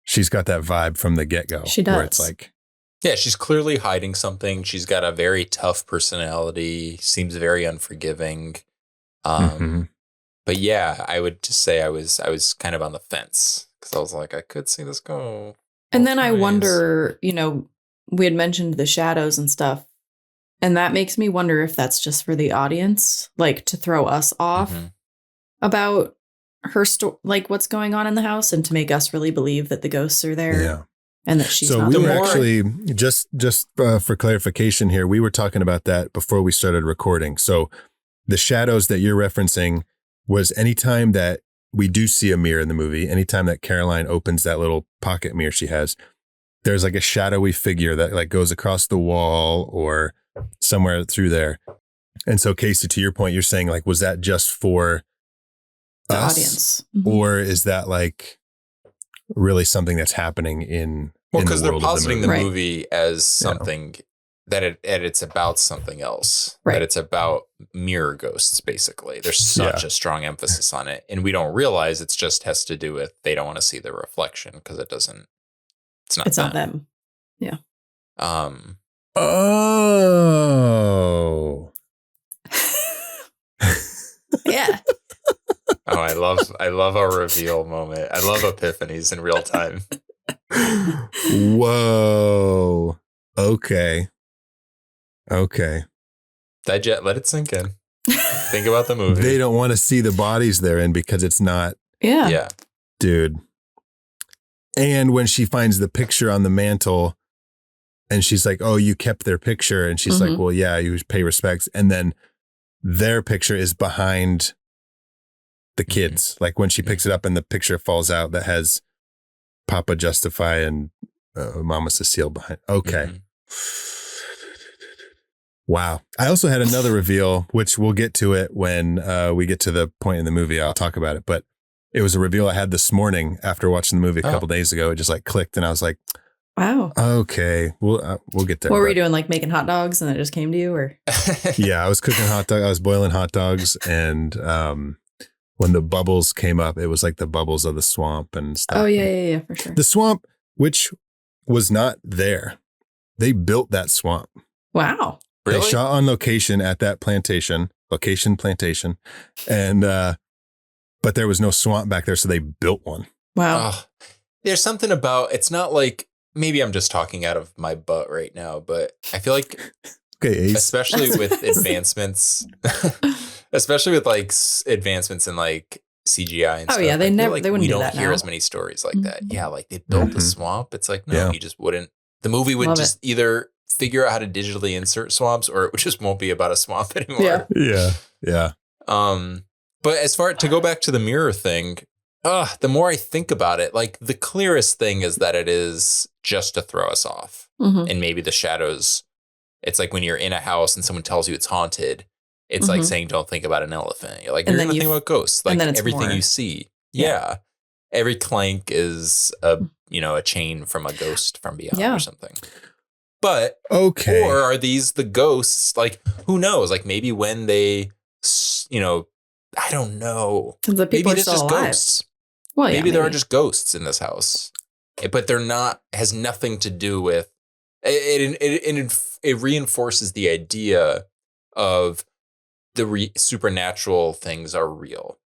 she's got that vibe from the get-go. She does. Where it's like, yeah, she's clearly hiding something. She's got a very tough personality, seems very unforgiving. But yeah, I would just say I was kind of on the fence because I was like, I could see this go. And then I wonder, we had mentioned the shadows and stuff. And that makes me wonder if that's just for the audience, like to throw us off about her like what's going on in the house and to make us really believe that the ghosts are there. Yeah. And that she's so not we there. were actually just for clarification here, we were talking about that before we started recording. So the shadows that you're referencing was anytime that we do see a mirror in the movie, anytime that Caroline opens that little pocket mirror she has, there's like a shadowy figure that like goes across the wall or somewhere through there. And so Casey, to your point, you're saying like, was that just for the us, audience? Or is that like really something that's happening in because the they're positing the movie as something that it's about something else, that it's about mirror ghosts. Basically, there's such a strong emphasis on it, and we don't realize it's just has to do with they don't want to see the reflection because it's not them. Yeah. Oh. Yeah. Oh, I love our reveal moment. I love epiphanies in real time. Whoa. Okay. Let it sink in. Think about the movie. They don't want to see the bodies they're in because it's not. Yeah. Dude. And when she finds the picture on the mantle and she's like, oh, you kept their picture. And she's like, well, yeah, you pay respects. And then their picture is behind the kids. Like when she picks it up and the picture falls out that has Papa Justify and Mama Cecile behind. Okay. Wow. I also had another reveal, which we'll get to it when we get to the point in the movie. I'll talk about it. But it was a reveal I had this morning after watching the movie a couple days ago. It just like clicked and I was like, wow. Okay. We'll get there. What were you doing? Like making hot dogs and it just came to you or? Yeah, I was cooking hot dogs. I was boiling hot dogs. And when the bubbles came up, it was like the bubbles of the swamp and stuff. Oh, yeah, for sure. The swamp, which was not there. They built that swamp. Wow. Really? They shot on location at that plantation. And, but there was no swamp back there. So they built one. Wow. There's something about, it's not like, maybe I'm just talking out of my butt right now, but I feel like, especially with advancements, especially with like advancements in like CGI and stuff. Yeah, they wouldn't do don't that hear now. as many stories like that. Yeah, like they built the swamp. It's like, no, you just wouldn't. The movie would just either figure out how to digitally insert swamps or it just won't be about a swamp anymore. Yeah. But as far to go back to the mirror thing, the more I think about it, like the clearest thing is that it is just to throw us off. And maybe the shadows, it's like when you're in a house and someone tells you it's haunted, it's like saying, don't think about an elephant. You're like, you're going to think about ghosts. Like everything you see. Yeah. Every clank is a chain from a ghost from beyond or something. But, or are these the ghosts? Like, who knows? Like maybe when they, I don't know. The people maybe are still just alive. Ghosts. Well, maybe there are just ghosts in this house, but they're not, has nothing to do with, it reinforces the idea of the supernatural things are real.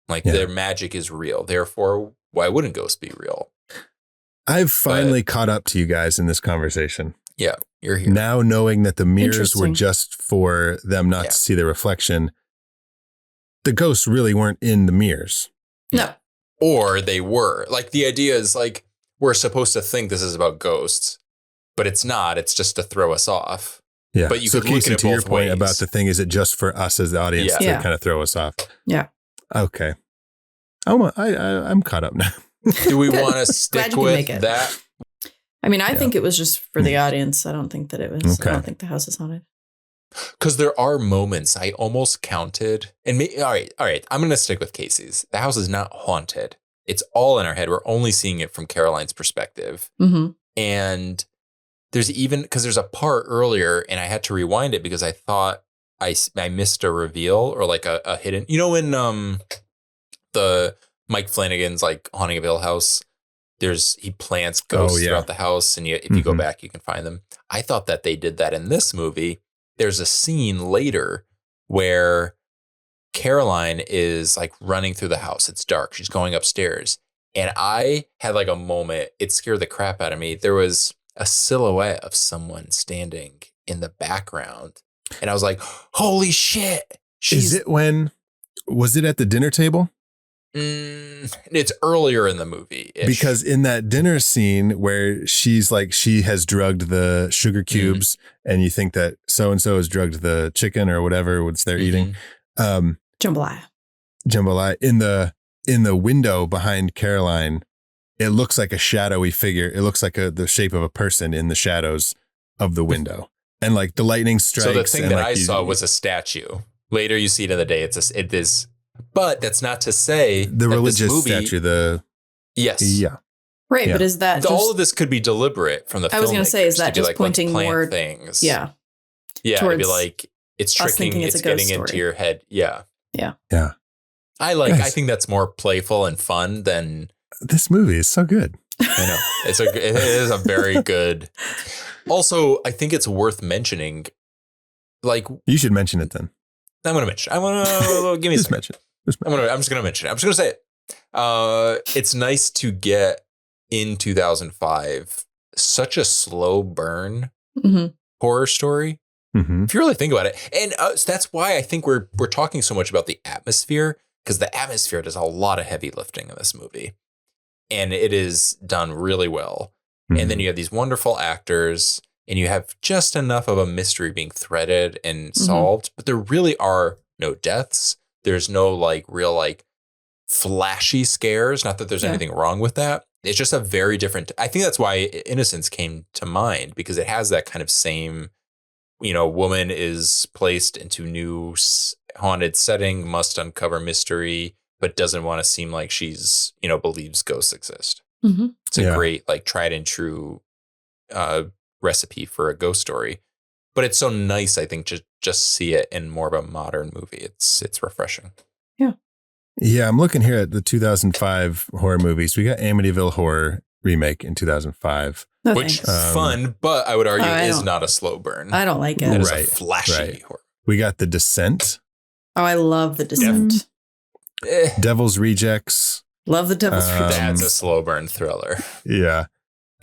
Like their magic is real. Therefore, why wouldn't ghosts be real? I've finally caught up to you guys in this conversation. Yeah, you're here. Now knowing that the mirrors were just for them not to see the reflection, the ghosts really weren't in the mirrors. No. Or they were. Like the idea is like, we're supposed to think this is about ghosts, but it's not. It's just to throw us off. Yeah. But you could look at it to your both point ways. about the thing, is it just for us as the audience to kind of throw us off? Yeah. Okay. I'm caught up now. Do we want to stick with that? I mean, I think it was just for the audience. I don't think that it was. I don't think the house is haunted. Because there are moments I almost counted. And all right. I'm going to stick with Casey's. The house is not haunted. It's all in our head. We're only seeing it from Caroline's perspective. And there's even, because there's a part earlier and I had to rewind it because I thought I missed a reveal or like a hidden, in the Mike Flanagan's like Haunting of Hill House, he plants ghosts throughout the house. And if you go back, you can find them. I thought that they did that in this movie. There's a scene later where Caroline is like running through the house. It's dark. She's going upstairs. And I had like a moment. It scared the crap out of me. There was a silhouette of someone standing in the background. And I was like, holy shit. Was it at the dinner table? It's earlier in the movie. Because in that dinner scene where she's like, she has drugged the sugar cubes and you think that so-and-so has drugged the chicken or whatever they're eating. Jambalaya. In the window behind Caroline, it looks like a shadowy figure. It looks like the shape of a person in the shadows of the window. And like the lightning strikes. So the thing that I saw was a statue. Later you see it in the day. It is, but that's not to say the religious statue. Yes. Yeah. Right. Yeah. But is that all of this could be deliberate from the I was going to say, is that just like, pointing more things? Yeah. Yeah. It'd be like, it's tricking, it's getting into your head. Yeah. Yeah. Yeah. I think that's more playful and fun than this movie is so good. I know. It is a very good. Also, I think it's worth mentioning. Like, you should mention it then. I'm going to mention. I want to give me just mention. I'm just going to mention it. I'm just going to say it. It's nice to get in 2005 such a slow burn horror story. If you really think about it, and so that's why I think we're talking so much about the atmosphere, because the atmosphere does a lot of heavy lifting in this movie, and it is done really well. And then you have these wonderful actors, and you have just enough of a mystery being threaded and solved, but there really are no deaths. There's no like real like flashy scares. Not that there's anything wrong with that. It's just a very different. I think that's why Innocence came to mind, because it has that kind of same. Woman is placed into new haunted setting, must uncover mystery, but doesn't want to seem like she's, believes ghosts exist. It's a great, like, tried and true recipe for a ghost story. But it's so nice, I think, to just see it in more of a modern movie. It's refreshing. Yeah. Yeah, I'm looking here at the 2005 horror movies. We got Amityville Horror remake in 2005. No, which fun, but I would argue is not a slow burn. I don't like it. It is a flashy horror. We got The Descent. Oh, I love The Descent. Devil's Rejects. Love The Devil's Rejects. That's a slow burn thriller. Yeah.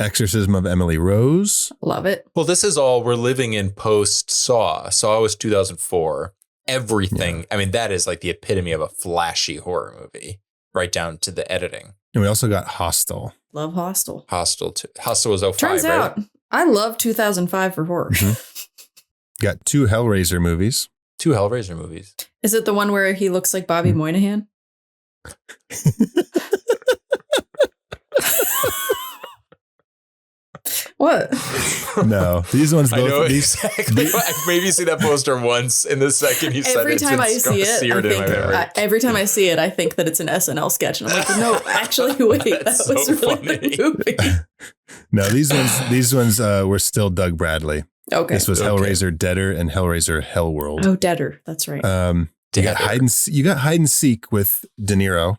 Exorcism of Emily Rose. Love it. Well, this is all we're living in post Saw. Saw was 2004. Everything. I mean, that is like the epitome of a flashy horror movie, right down to the editing. And we also got Hostel. Love Hostel. Hostel was 05, Turns out, I love 2005 for horror. Got 2 Hellraiser movies. 2 Hellraiser movies. Is it the one where he looks like Bobby Moynihan? What? No, these ones. I know exactly. I've maybe seen that poster once. In the second you said it, every time I see it, I think that it's an SNL sketch, and I'm like, no, actually, wait, that was so really the movie. No, these ones were still Doug Bradley. Okay, this was Hellraiser Deader and Hellraiser Hellworld. Oh, Deader, that's right. You got hide and seek with De Niro,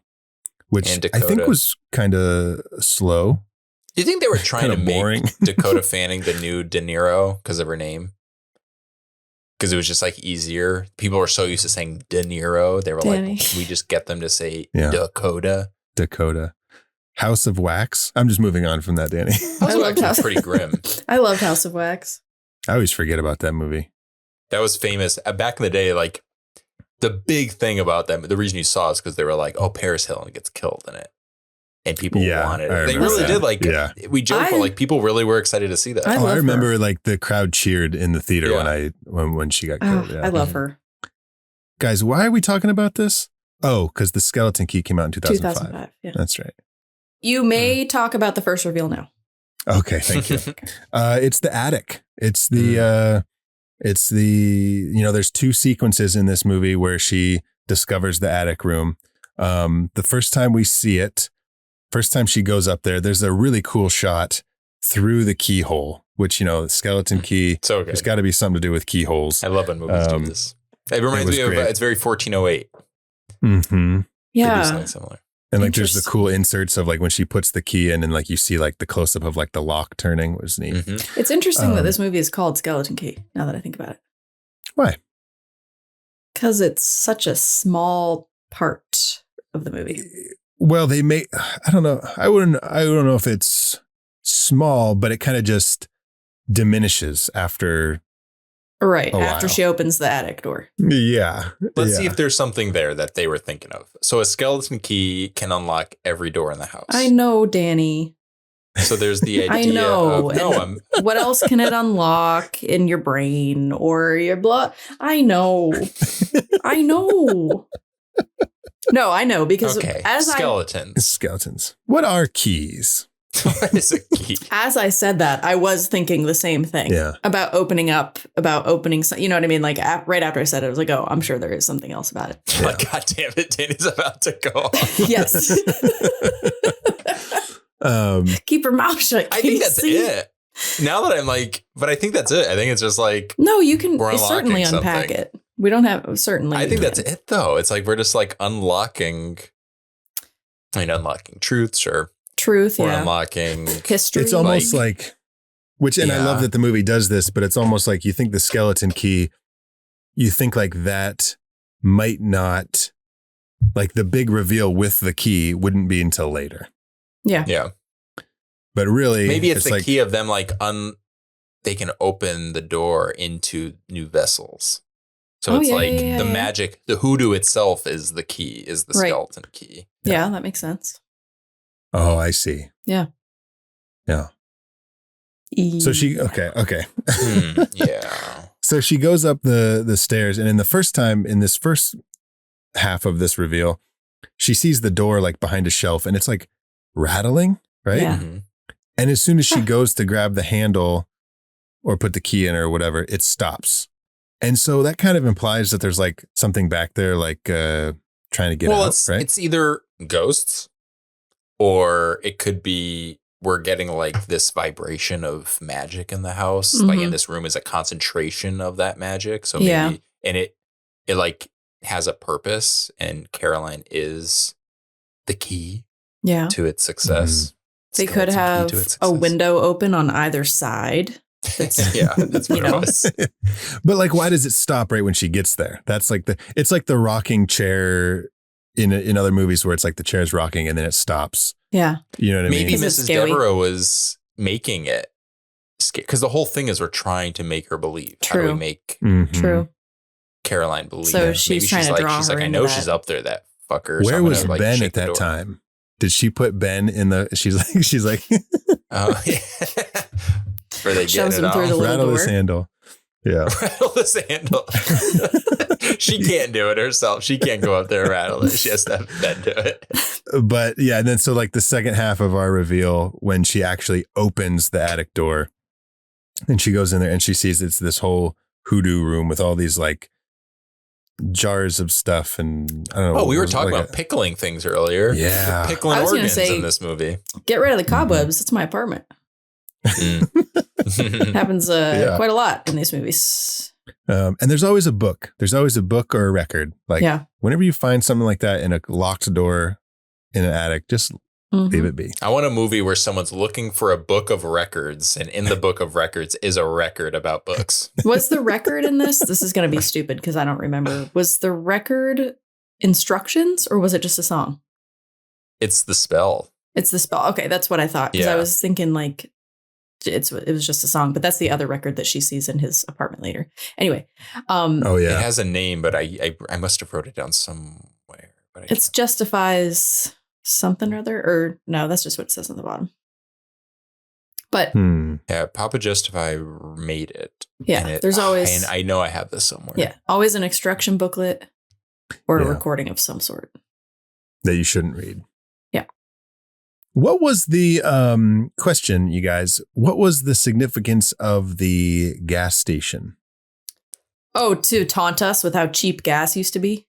which I think was kind of slow. Do you think they were trying to make Dakota Fanning the new De Niro because of her name? Because it was just like easier. People were so used to saying De Niro. They were like, we just get them to say Dakota. House of Wax. I'm just moving on from that, Danny. I loved House pretty grim. I loved House of Wax. I always forget about that movie. That was famous. Back in the day, like the big thing about them, the reason you saw is because they were like, oh, Paris Hilton gets killed in it. And people wanted it. They really did. Like, we joke, but like people really were excited to see that. I remember like the crowd cheered in the theater when she got killed. I love her. Guys, why are we talking about this? Oh, because the Skeleton Key came out in 2005. Yeah. That's right. You may talk about the first reveal now. Okay, thank you. It's the attic. It's the there's 2 sequences in this movie where she discovers the attic room. The first time we see it, first time she goes up there's a really cool shot through the keyhole, which, the skeleton key. So there's got to be something to do with keyholes. I love when movies do this. It reminds me of, it's very 1408. Mm-hmm. Yeah. Do something similar. And like, there's the cool inserts of like when she puts the key in and like you see like the close up of like the lock turning, was neat. Mm-hmm. It's interesting that this movie is called Skeleton Key, now that I think about it. Why? Because it's such a small part of the movie. Well, they may, I don't know. I don't know if it's small, but it kind of just diminishes after. Right. After she opens the attic door. Yeah. Let's see if there's something there that they were thinking of. So a skeleton key can unlock every door in the house. I know, Danny. So there's the idea I know. of what else can it unlock in your brain or your blood? I know. I know. No, I know because skeletons. What are keys? What is a key? As I said that, I was thinking the same thing about opening, you know what I mean? Like right after I said it, I was like, oh, I'm sure there is something else about it. Yeah. Like, God damn it, Danny's about to go off. Yes. Keep your mouth shut. I think that's it. Now that I'm like, but I think that's it. I think it's just like, no, you can certainly unpack it. We don't have certainly. I think that's it though. It's like, we're just like unlocking truths or unlocking history. It's almost like and I love that the movie does this, but it's almost like you think the skeleton key, you think like that might not, like the big reveal with the key wouldn't be until later. Yeah. Yeah. But really, maybe it's the key of them like they can open the door into new vessels. So it's the magic, the hoodoo itself is the key, is the skeleton key. Yeah, that makes sense. Oh, I see. Yeah. Yeah. So she, okay. Yeah. So she goes up the stairs, and in this first half of this reveal, she sees the door like behind a shelf, and it's like rattling, right? Yeah. Mm-hmm. And as soon as she goes to grab the handle or put the key in or whatever, it stops. And so that kind of implies that there's like something back there, like trying to get out, right? It's either ghosts, or it could be we're getting like this vibration of magic in the house. Mm-hmm. Like in this room is a concentration of that magic. So maybe, and it like has a purpose, and Caroline is the key to its success. Mm-hmm. They could have a window open on either side. That's what it was. But like, why does it stop right when she gets there? That's like it's like the rocking chair in other movies where it's like the chair's rocking and then it stops. Yeah. You know what I mean? Maybe Mrs. Devereaux was making it scary, because the whole thing is we're trying to make her believe. True. How do we make Caroline believe? So she's trying to draw her. She's like, I know she's up there, that fucker. Where was Ben at that time? Did she put Ben in the? She's like. Oh yeah. Where they get it off. Rattle this handle. Yeah. Rattle this handle. She can't do it herself. She can't go up there and rattle it. She has to have Ben do it. But yeah, and then so like the second half of our reveal, when she actually opens the attic door and she goes in there and she sees it's this whole hoodoo room with all these like jars of stuff, and I don't know. Oh, we were talking about pickling things earlier. Yeah. Pickling organs in this movie. Get rid of the cobwebs. It's my apartment. Happens quite a lot in these movies. And there's always a book. There's always a book or a record. Like whenever you find something like that in a locked door in an attic, just leave it be. I want a movie where someone's looking for a book of records, and in the book of records is a record about books. Was the record in this? This is going to be stupid because I don't remember. Was the record instructions, or was it just a song? It's the spell. It's the spell. Okay, that's what I thought, because I was thinking like it was just a song, but that's the other record that she sees in his apartment later. Anyway, it has a name, but I must have wrote it down somewhere. But it justifies something or other, or no, that's just what it says on the bottom. But yeah, Papa Justify made it. Yeah, there's always, and I know I have this somewhere. Yeah, always an instruction booklet or a recording of some sort that you shouldn't read. Yeah. What was the question, you guys? What was the significance of the gas station? Oh, to taunt us with how cheap gas used to be.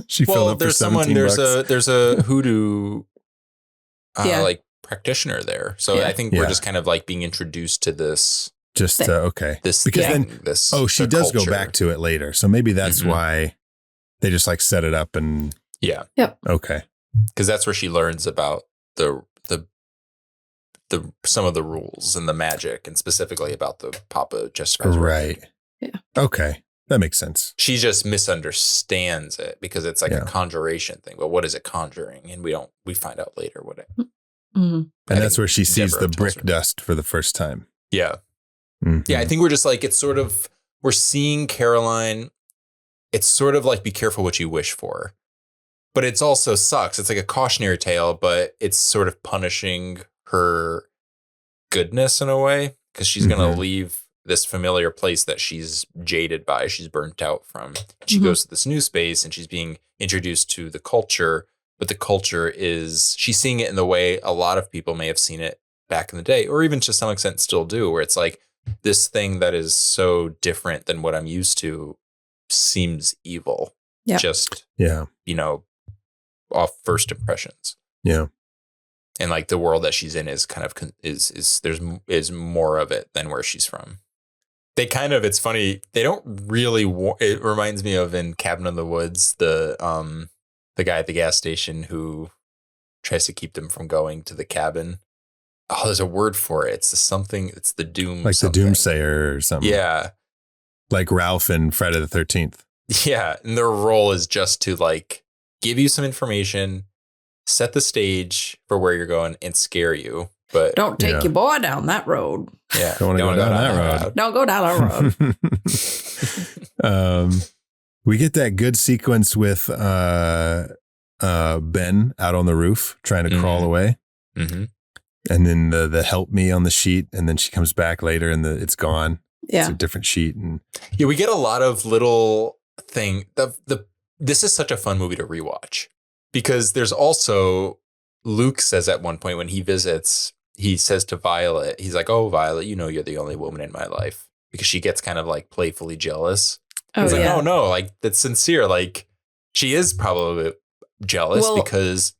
She filled up there's for $17. There's a hoodoo like practitioner there. So I think we're just kind of like being introduced to this. Just okay. This because thing, then this she does go back to it later. So maybe that's why they just like set it up and Yep. Okay. Because that's where she learns about the some of the rules and the magic, and specifically about the Papa Justifies. Right. Yeah. Okay. That makes sense. She just misunderstands it because it's like a conjuration thing. But what is it conjuring? And we find out later what it. And that's where she sees the brick dust for the first time. Yeah. Yeah, I think we're just like, it's sort of, we're seeing Caroline. It's sort of like, be careful what you wish for. But it's also sucks. It's like a cautionary tale, but it's sort of punishing her goodness in a way because she's going to leave this familiar place that she's jaded by, she's burnt out from. She goes to this new space and she's being introduced to the culture, but the culture is, she's seeing it in the way a lot of people may have seen it back in the day, or even to some extent still do, where it's like this thing that is so different than what I'm used to seems evil. Yeah. Just, off first impressions. Yeah. And like the world that she's in is kind of there's more of it than where she's from. They kind of, it's funny, they don't really it reminds me of in Cabin in the Woods, the guy at the gas station who tries to keep them from going to the cabin. Oh, there's a word for it. It's the doom, like something. The doomsayer or something. Yeah. Like Ralph and Friday the 13th. Yeah. And their role is just to like give you some information, set the stage for where you're going, and scare you. But don't take your boy down that road. Yeah. Don't want to go down that road. Don't go down that road. We get that good sequence with Ben out on the roof trying to crawl away. Mm-hmm. And then the help me on the sheet. And then she comes back later and it's gone. Yeah. It's a different sheet. And yeah, we get a lot of little thing. This is such a fun movie to rewatch because there's also, Luke says at one point when he visits, he says to Violet, he's like, "Oh, Violet, you're the only woman in my life," because she gets kind of like playfully jealous. Oh, he's yeah. like, "Oh no, like that's sincere." Like she is probably jealous because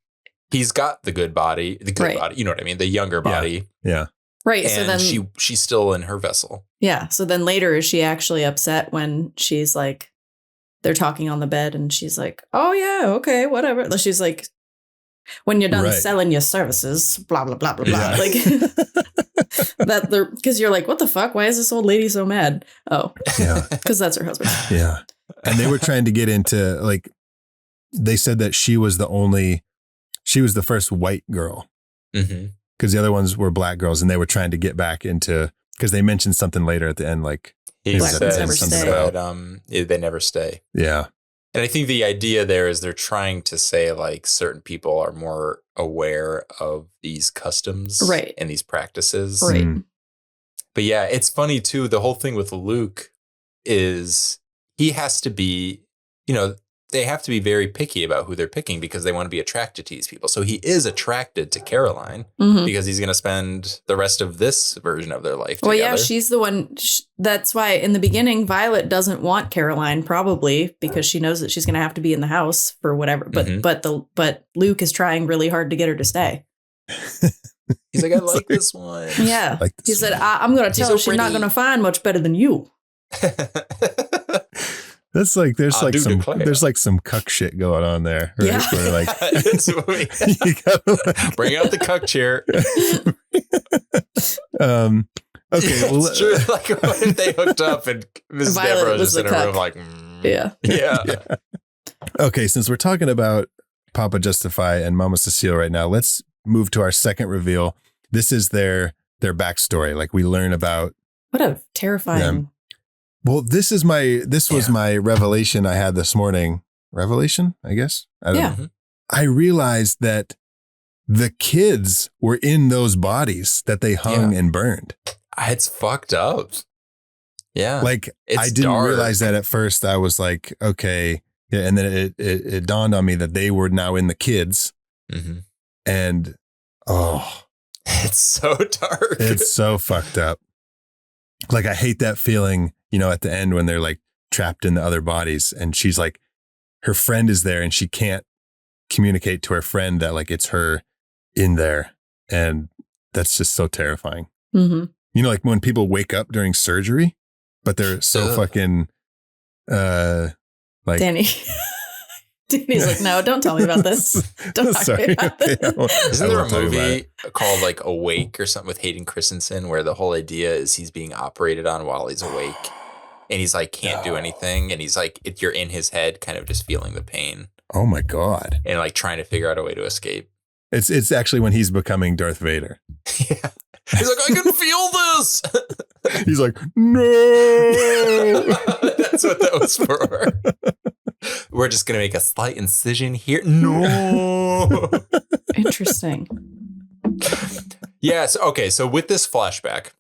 he's got the good body, body, you know what I mean? The younger body. Yeah. Right. And so then she's still in her vessel. Yeah. So then later, is she actually upset when she's like, they're talking on the bed and she's like, "Oh yeah, okay, whatever." She's like, "When you're done selling your services, blah, blah, blah, blah, blah." Yeah. Like because you're like, "What the fuck? Why is this old lady so mad?" Oh, yeah. Because that's her husband. Yeah. And they were trying to get into, like, they said that she was the first white girl. Mm-hmm. Because the other ones were black girls, and they were trying to get back into, because they mentioned something later at the end, like he said they never stay. Yeah. And I think the idea there is they're trying to say like certain people are more aware of these customs and these practices. Right. But yeah, it's funny too. The whole thing with Luke is he has to be, they have to be very picky about who they're picking because they want to be attracted to these people. So he is attracted to Caroline because he's going to spend the rest of this version of their life together. Well, yeah, she's the one. That's why in the beginning, Violet doesn't want Caroline probably because she knows that she's going to have to be in the house for whatever. But Luke is trying really hard to get her to stay. He's like, "I like this one." Yeah. He said, "I'm going to tell her she's not going to find much better than you." That's like there's some cuck shit going on there, right? Yeah. Where like bring out the cuck chair. Okay, well, it's true. Like what if they hooked up and Mrs. Deborah was just in a room like, yeah. Okay, since we're talking about Papa Justify and Mama Cecile right now, let's move to our second reveal. This is their backstory. Like we learn about what a terrifying. Them. Well, this was my revelation I had this morning. Revelation, I guess. I don't know. I realized that the kids were in those bodies that they hung and burned. It's fucked up. Yeah. Like I didn't realize that at first. I was like, okay. Yeah. And then it dawned on me that they were now in the kids. Mm-hmm. And it's so dark. It's so fucked up. Like I hate that feeling, at the end when they're like trapped in the other bodies and she's like, her friend is there and she can't communicate to her friend that like it's her in there. And that's just so terrifying. Mm-hmm. Like when people wake up during surgery, but they're so fucking, like Danny. Danny's like, "No, don't tell me about this. Don't talk to me about this." Isn't there a movie called like Awake or something with Hayden Christensen where the whole idea is he's being operated on while he's awake? and he's like, can't do anything. And he's like, you're in his head, kind of just feeling the pain. Oh my God. And like trying to figure out a way to escape. It's actually when he's becoming Darth Vader. Yeah. He's like, I can feel this. He's like, no. That's what that was for. We're just going to make a slight incision here. No. Interesting. Yes. Okay. So with this flashback,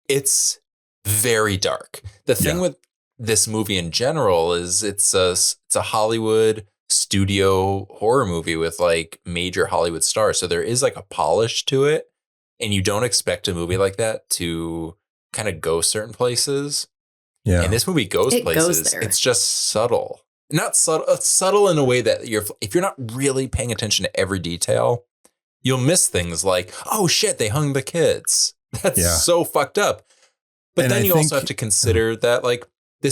it's very dark. The thing with this movie in general is it's a Hollywood studio horror movie with like major Hollywood stars. So there is like a polish to it. And you don't expect a movie like that to kind of go certain places. Yeah. And this movie goes places. It's just subtle. Not subtle, subtle in a way that if you're not really paying attention to every detail, you'll miss things like, oh shit, they hung the kids. That's so fucked up. But then you also have to consider that like the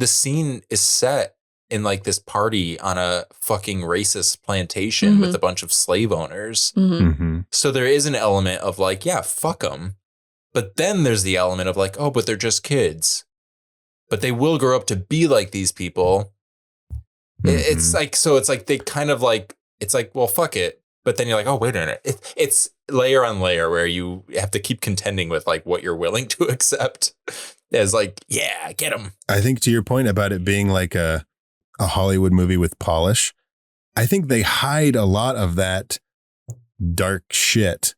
scene is set in like this party on a fucking racist plantation with a bunch of slave owners. So there is an element of like, yeah, fuck them. But then there's the element of like, oh, but they're just kids. But they will grow up to be like these people. It's like, so it's like they kind of like, it's like, well, fuck it. But then you're like, oh, wait a minute. It's layer on layer where you have to keep contending with like what you're willing to accept as like, yeah, get them. I think to your point about it being like a Hollywood movie with polish, I think they hide a lot of that dark shit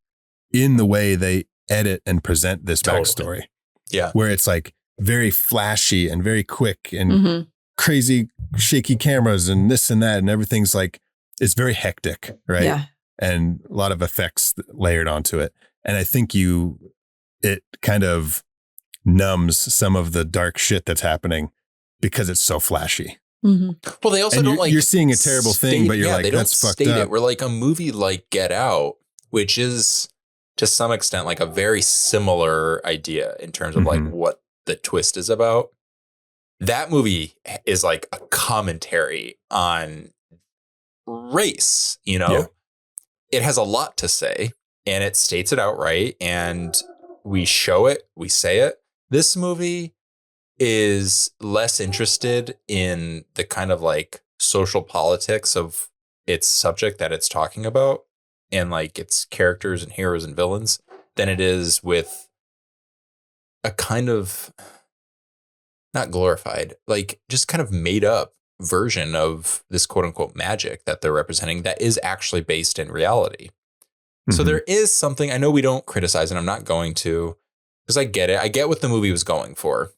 in the way they edit and present this backstory. Yeah. Where it's like very flashy and very quick and crazy shaky cameras and this and that. And everything's like, it's very hectic, right? Yeah. And a lot of effects layered onto it. And I think it kind of numbs some of the dark shit that's happening because it's so flashy. Well, they also don't like you're seeing a terrible thing, but you're like, that's fucked up. It. We're like a movie like Get Out, which is to some extent like a very similar idea in terms of like what the twist is about. That movie is like a commentary on race, you know? Yeah. It has a lot to say and it states it outright and we show it, we say it. This movie is less interested in the kind of like social politics of its subject that it's talking about and like its characters and heroes and villains than it is with a kind of not glorified, like just kind of made up version of this quote unquote magic that they're representing that is actually based in reality. So there is something, I know we don't criticize and I'm not going to, because I get it. I get what the movie was going for.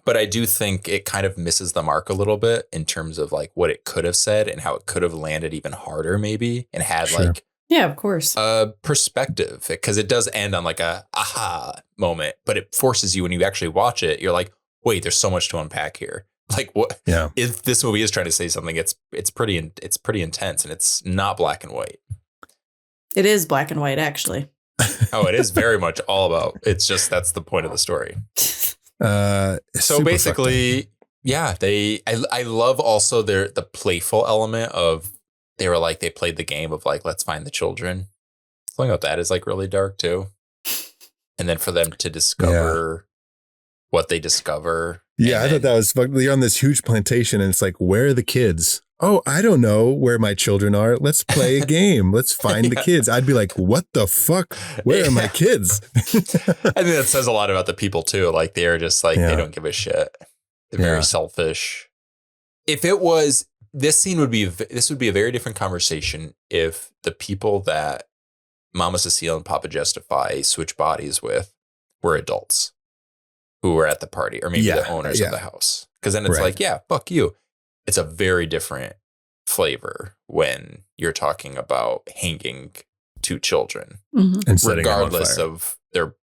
But I do think it kind of misses the mark a little bit in terms of like what it could have said and how it could have landed even harder maybe and had like yeah, of course, a perspective because it does end on like a aha moment, but it forces you when you actually watch it. You're like, wait, there's so much to unpack here. Like what? Yeah, if this movie is trying to say something, it's pretty intense and it's not black and white. It is black and white, actually. Oh, it is very much all about. It's just that's the point of the story. So basically, yeah, I love also the playful element of they were like they played the game of like let's find the children. Something about that is like really dark too. And then for them to discover what they discover. Yeah, I thought that was fucked. You're on this huge plantation and it's like, where are the kids? Oh, I don't know where my children are. Let's play a game. Let's find the kids. I'd be like, what the fuck? Where are my kids? I think that says a lot about the people too. Like they're just like, they don't give a shit. They're very selfish. If it was, this would be a very different conversation if the people that Mama Cecile and Papa Justify switch bodies with were adults who were at the party or maybe the owners of the house. Because then it's like, yeah, fuck you. It's a very different flavor when you're talking about hanging two children, and regardless of their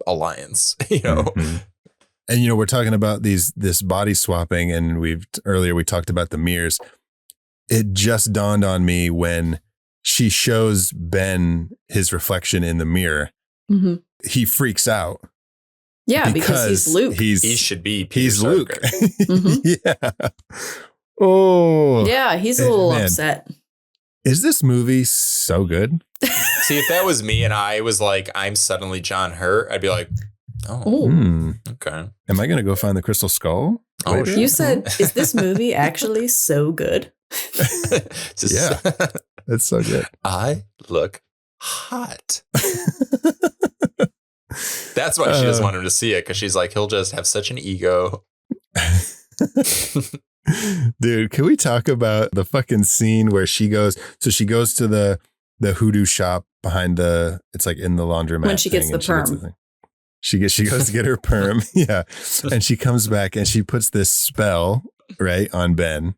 alliance, you know. And, you know, we're talking about this body swapping and we talked about the mirrors. It just dawned on me when she shows Ben his reflection in the mirror, he freaks out. Yeah, because he's Luke. He should be Peter he's Parker. Luke. Yeah. Oh. Yeah, he's a little upset. Is this movie so good? See, if that was me and I was like, I'm suddenly John Hurt, I'd be like, Oh, okay. Am I going to go find the crystal skull? Oh, you said, is this movie actually so good? Yeah, it's so good. I look hot. That's why she doesn't want him to see it, because she's like, he'll just have such an ego. Dude, can we talk about the fucking scene where she goes to the hoodoo shop behind it's like in the laundromat when she gets the perm. She goes to get her perm. Yeah. And she comes back and she puts this spell right on Ben.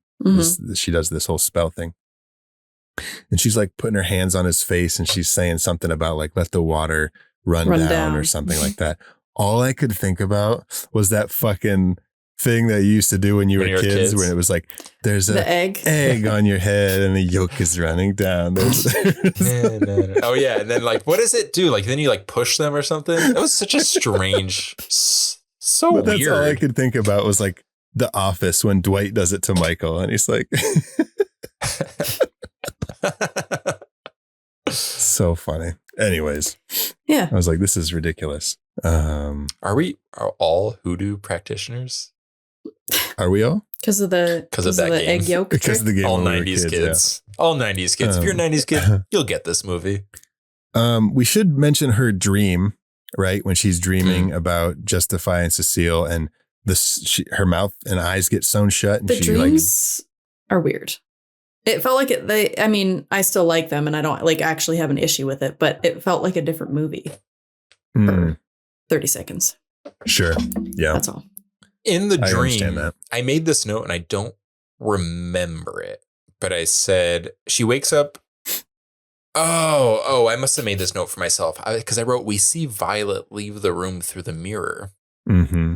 She does this whole spell thing. And she's like putting her hands on his face and she's saying something about like, let the water run down or something like that. All I could think about was that fucking thing that you used to do when you were kids, when it was like, there's an egg on your head and the yolk is running down. No. Oh yeah. And then like, what does it do? Like, then you like push them or something. It was such a strange, so but that's weird. All I could think about was like The Office when Dwight does it to Michael and he's like, so funny. Anyways. Yeah. I was like, this is ridiculous. Are all hoodoo practitioners? Are we all? Because of the egg yolk. Because of the game. All 90s kids. Yeah. All 90s kids. If you're a 90s kid, you'll get this movie. We should mention her dream, right? When she's dreaming about Justify and Cecile and her mouth and eyes get sewn shut. And the dreams are weird. It felt like I still like them and I don't like actually have an issue with it, but it felt like a different movie for 30 seconds. Sure. Yeah. That's all. In the dream, I made this note and I don't remember it, but I said she wakes up. Oh, I must have made this note for myself because I wrote, we see Violet leave the room through the mirror. Mm-hmm.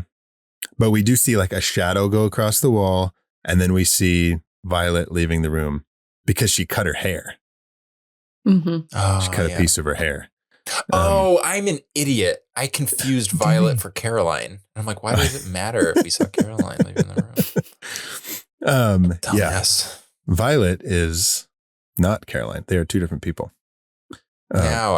But we do see like a shadow go across the wall and then we see Violet leaving the room because she cut her hair. Mm-hmm. She cut a piece of her hair. I'm an idiot. I confused Violet for Caroline. I'm like, why does it matter if we saw Caroline leaving the room? Yes. Violet is not Caroline. They are two different people. Now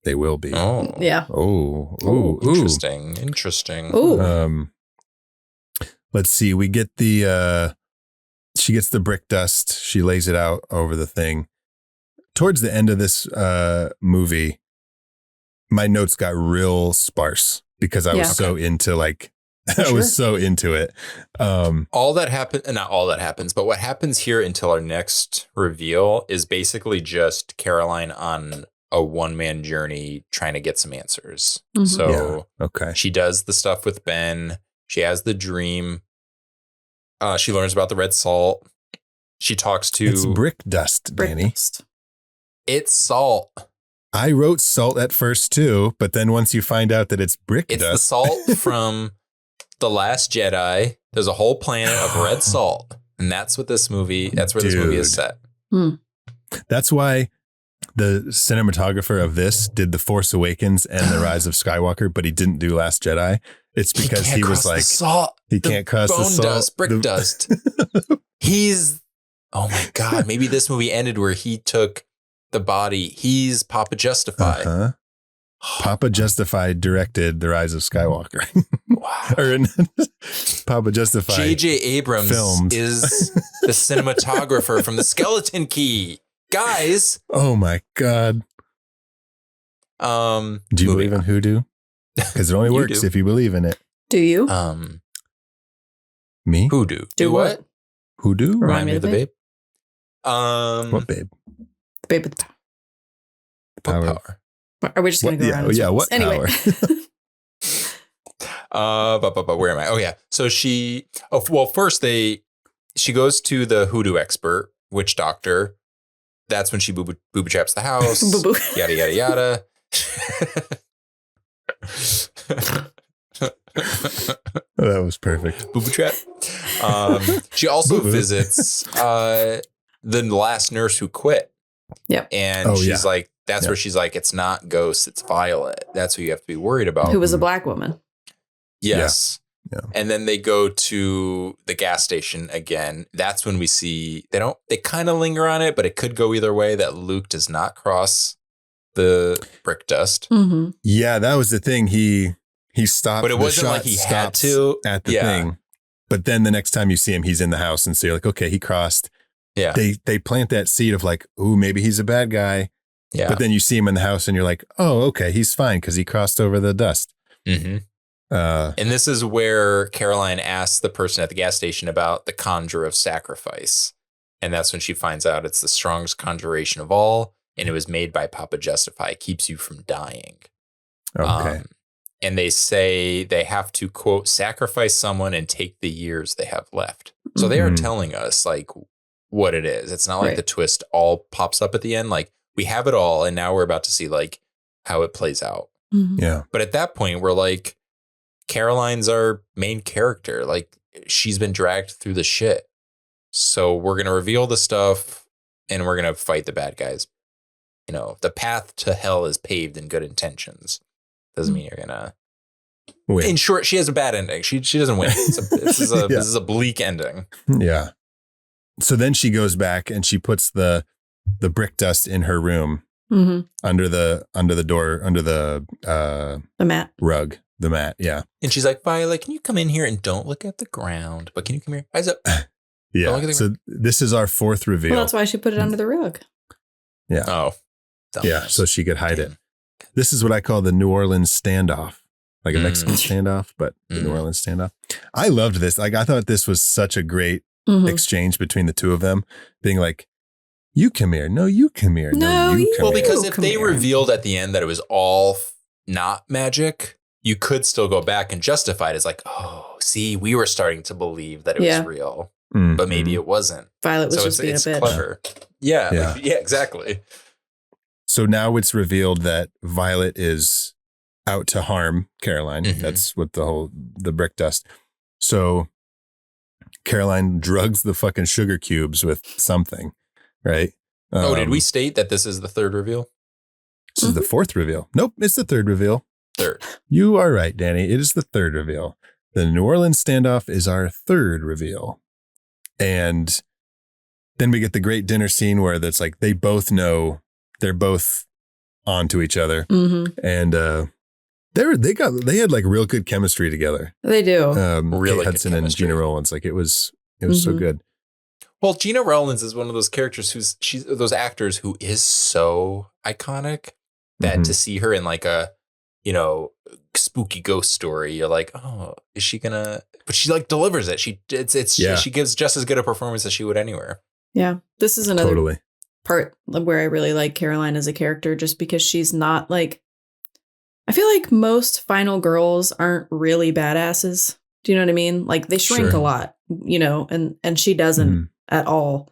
they will be. Oh. Yeah. Oh. Interesting. Ooh. Let's see. We get she gets the brick dust. She lays it out over the thing. Towards the end of this movie, my notes got real sparse because I was so into I was so into it. All that happened, not all that happens, but what happens here until our next reveal is basically just Caroline on a one-man journey trying to get some answers. Mm-hmm. So she does the stuff with Ben. She has the dream. She learns about the red salt. She talks to... It's brick dust, Danny. It's salt. I wrote salt at first too, but then once you find out that it's brick dust. It's the salt from The Last Jedi. There's a whole planet of red salt. And that's where this movie is set. That's why the cinematographer of this did The Force Awakens and The Rise of Skywalker, but he didn't do Last Jedi. It's because he was like, salt. He can't cross the salt. Dust, brick dust. Oh my God. Maybe this movie ended where he took the body. He's Papa Justify. Papa Justify directed The Rise of Skywalker. Wow. Papa Justify. J.J. Abrams is the cinematographer from The Skeleton Key. Guys. Oh my God. Do you believe in hoodoo? Because it only works if you believe in it. Do you? Me? Hoodoo. Do what? Hoodoo? Remind me of the babe. What babe? The babe with the power. Are we just going to go around? Yeah, what anyway. But where am I? Oh yeah. So first she goes to the hoodoo expert, witch doctor. That's when she booby traps the house. Yada, yada, yada. That was perfect. Booby trap. She also visits the last nurse who quit. Yep. And she's like, that's where she's like, it's not ghosts, it's Violet. That's who you have to be worried about. Who was a black woman. Yes. Yeah. And then they go to the gas station again. That's when we see, they kind of linger on it, but it could go either way, that Luke does not cross the brick dust. Mm-hmm. Yeah, that was the thing. He he stopped. But it wasn't like he had to at the thing. But then the next time you see him, he's in the house, and so you're like, okay, he crossed. Yeah. They plant that seed of like, ooh, maybe he's a bad guy. Yeah. But then you see him in the house, and you're like, oh, okay, he's fine because he crossed over the dust. Mm-hmm. And this is where Caroline asks the person at the gas station about the conjure of sacrifice. And that's when she finds out it's the strongest conjuration of all. And it was made by Papa Justify. It keeps you from dying. Okay. And they say they have to, quote, sacrifice someone and take the years they have left. So they are telling us like what it is. It's not like the twist all pops up at the end. Like we have it all. And now we're about to see like how it plays out. Mm-hmm. Yeah. But at that point, we're like, Caroline's our main character. Like she's been dragged through the shit. So we're going to reveal the stuff and we're going to fight the bad guys. You know, the path to hell is paved in good intentions. Doesn't mean you're going to win. In short, she has a bad ending. She doesn't win. This is a bleak ending. Yeah. So then she goes back and she puts the brick dust in her room under the door, under the mat rug. The mat, yeah. And she's like, Violet, can you come in here and don't look at the ground? But can you come here? Eyes up. Yeah. So this is our fourth reveal. Well, that's why she put it under the rug. Yeah. Oh. Yeah. So she could hide it. This is what I call the New Orleans standoff, like a Mexican standoff, but the New Orleans standoff. I loved this. Like, I thought this was such a great exchange between the two of them, being like, you come here. No, you come here. No, you come here. Well, because if they revealed at the end that it was all not magic, you could still go back and justify it as like, oh, see, we were starting to believe that it was real, but maybe it wasn't. Violet was just being a bitch. Clever. Yeah, exactly. So now it's revealed that Violet is out to harm Caroline. That's what the brick dust. So Caroline drugs the fucking sugar cubes with something, right? Did we state that this is the third reveal? This is the fourth reveal. Nope, it's the third reveal. Third. You are right, Danny. It is the third reveal. The New Orleans standoff is our third reveal. And then we get the great dinner scene where that's like they both know they're both onto each other. And they had like real good chemistry together. They do. Really Hudson and Gina Rowlands. Like it was so good. Well, Gina Rowlands is one of those characters she's those actors who is so iconic that to see her in like a, you know, spooky ghost story, you're like, oh, is she gonna? But she like delivers it. She gives just as good a performance as she would anywhere. Yeah, this is another part where I really like Caroline as a character, just because she's not like. I feel like most final girls aren't really badasses. Do you know what I mean? Like they shrink a lot, you know, and she doesn't at all.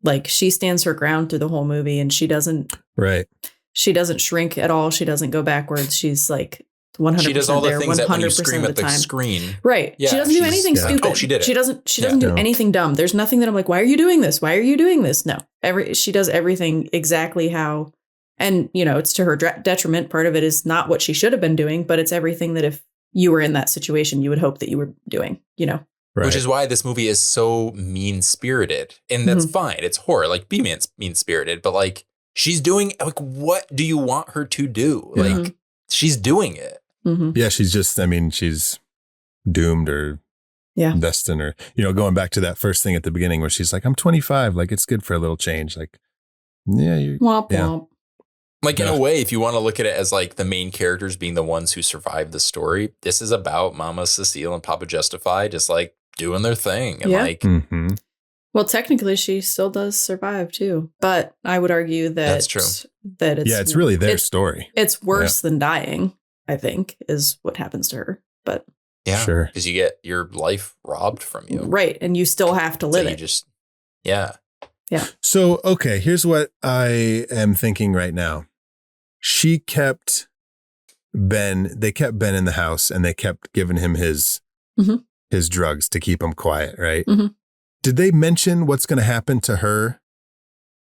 Like she stands her ground through the whole movie, and she doesn't. Right. She doesn't shrink at all. She doesn't go backwards. She's like 100%. She does all the there, things that when you 100% scream of at the screen. Right. Yeah, she doesn't do anything stupid. Oh, she did it. She doesn't do anything dumb. There's nothing that I'm like, why are you doing this? Why are you doing this? No. She does everything exactly how, and you know, it's to her detriment. Part of it is not what she should have been doing, but it's everything that if you were in that situation, you would hope that you were doing, you know. Right. Which is why this movie is so mean-spirited. And that's fine. It's horror. Like, be mean-spirited. But, like, she's doing, like, what do you want her to do? Like, she's doing it. Yeah, she's just, I mean, she's doomed or destined or, you know, going back to that first thing at the beginning where she's like, I'm 25. Like, it's good for a little change. Like, womp womp. Like, in a way, if you want to look at it as, like, the main characters being the ones who survive the story, this is about Mama Cecile and Papa Justify just, like, doing their thing. And, like... Well, technically, she still does survive, too. But I would argue that... That's true. That it's... Yeah, it's really their story. It's worse than dying, I think, is what happens to her. But... Yeah, sure. Because you get your life robbed from you. Right, and you still have to live it. Yeah. So, okay, here's what I am thinking right now. They kept Ben in the house and they kept giving him his drugs to keep him quiet, right? Did they mention what's going to happen to her?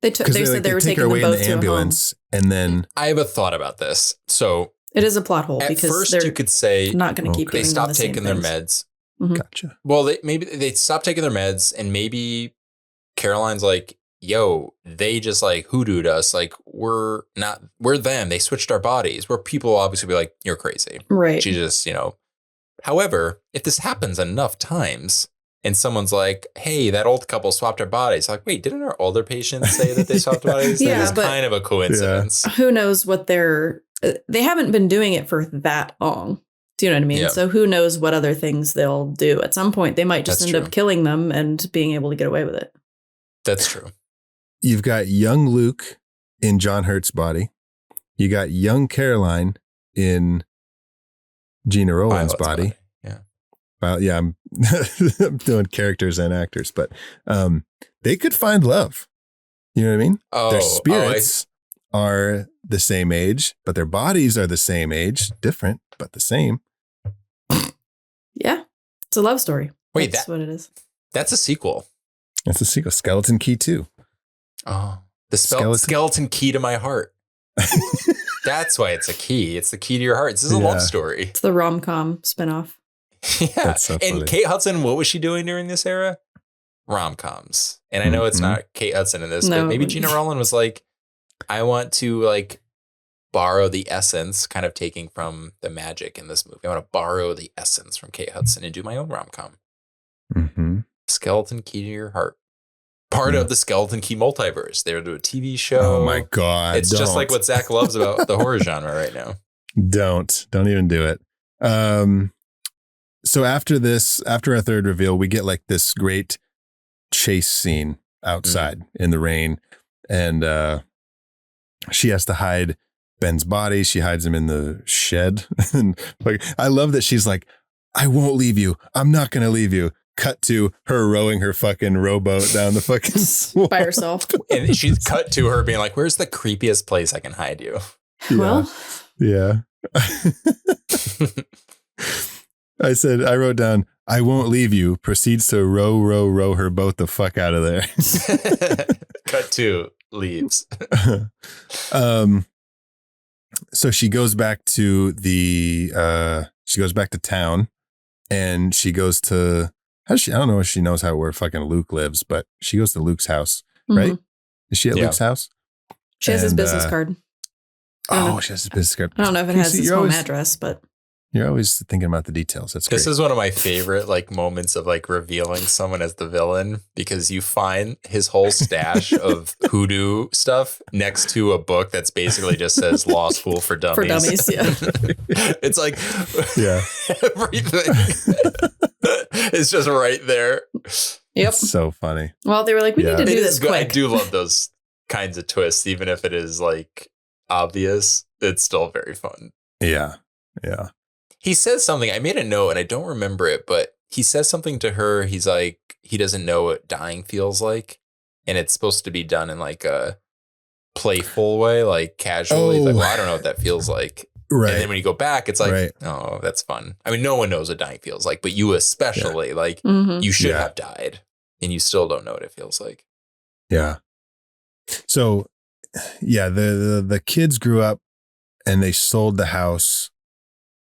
They said they were taking her away in the ambulance, and then I have a thought about this. So it is a plot hole because first you could say not going to keep. They stopped taking their meds. Gotcha. Well, maybe they stopped taking their meds, and maybe Caroline's like, yo, they just like hoodooed us. Like we're them. They switched our bodies. Where people will obviously be like, you're crazy. Right. She just, however, if this happens enough times and someone's like, hey, that old couple swapped our bodies. Like, wait, didn't our older patients say that they swapped bodies? Yeah, it's kind of a coincidence. Who knows what they haven't been doing it for that long. Do you know what I mean? Yeah. So who knows what other things they'll do. At some point, they might just end up killing them and being able to get away with it. That's true. You've got young Luke in John Hurt's body. You got young Caroline in Gina Rowland's body. Yeah. Well, yeah, I'm doing characters and actors, but they could find love. You know what I mean? Their spirits are the same age, but their bodies are the same age. Different, but the same. Yeah. It's a love story. Wait, that's what it is. That's a sequel. That's a sequel. Skeleton Key 2. Oh, the skeleton key to my heart. That's why it's a key. It's the key to your heart. This is a love story. It's the rom-com spinoff. Yeah. That's so funny. And Kate Hudson, what was she doing during this era? Rom-coms. And I know it's not Kate Hudson in this, but maybe Gina Rowland was like, I want to like borrow the essence, kind of taking from the magic in this movie. I want to borrow the essence from Kate Hudson and do my own rom-com. Mm-hmm. Skeleton Key to Your Heart. Part of the Skeleton Key multiverse. They're doing a TV show. Oh my God. It's just like what Zach loves about the horror genre right now. Don't even do it. So after our third reveal, we get like this great chase scene outside in the rain. And she has to hide Ben's body. She hides him in the shed. And like, I love that she's like, I won't leave you. I'm not going to leave you. Cut to her rowing her fucking rowboat down the fucking swamp. By herself. And she's cut to her being like, where's the creepiest place I can hide you? Well. Yeah. I wrote down, I won't leave you. Proceeds to row her boat the fuck out of there. Cut to leaves. So she goes back to town, and she goes to, I don't know if she knows where fucking Luke lives, but she goes to Luke's house, right? Mm-hmm. Is she at Luke's house? She has his business card. She has his business card. I don't know if it has his home address, but you're always thinking about the details. That's great. This is one of my favorite like moments of like revealing someone as the villain, because you find his whole stash of hoodoo stuff next to a book that's basically just says law school for dummies. For dummies, yeah. It's like everything. It's just right there. Yep. It's so funny. Well, they were like, we need to do this quick. I do love those kinds of twists, even if it is like obvious. It's still very fun. Yeah. Yeah. He says something. I made a note and I don't remember it, but he says something to her. He's like, he doesn't know what dying feels like. And it's supposed to be done in like a playful way, like casually. He's like, well, I don't know what that feels like. Right. And then when you go back, it's like, oh, that's fun. I mean, no one knows what dying feels like, but you especially, like, you should have died and you still don't know what it feels like. Yeah. So, yeah, the kids grew up and they sold the house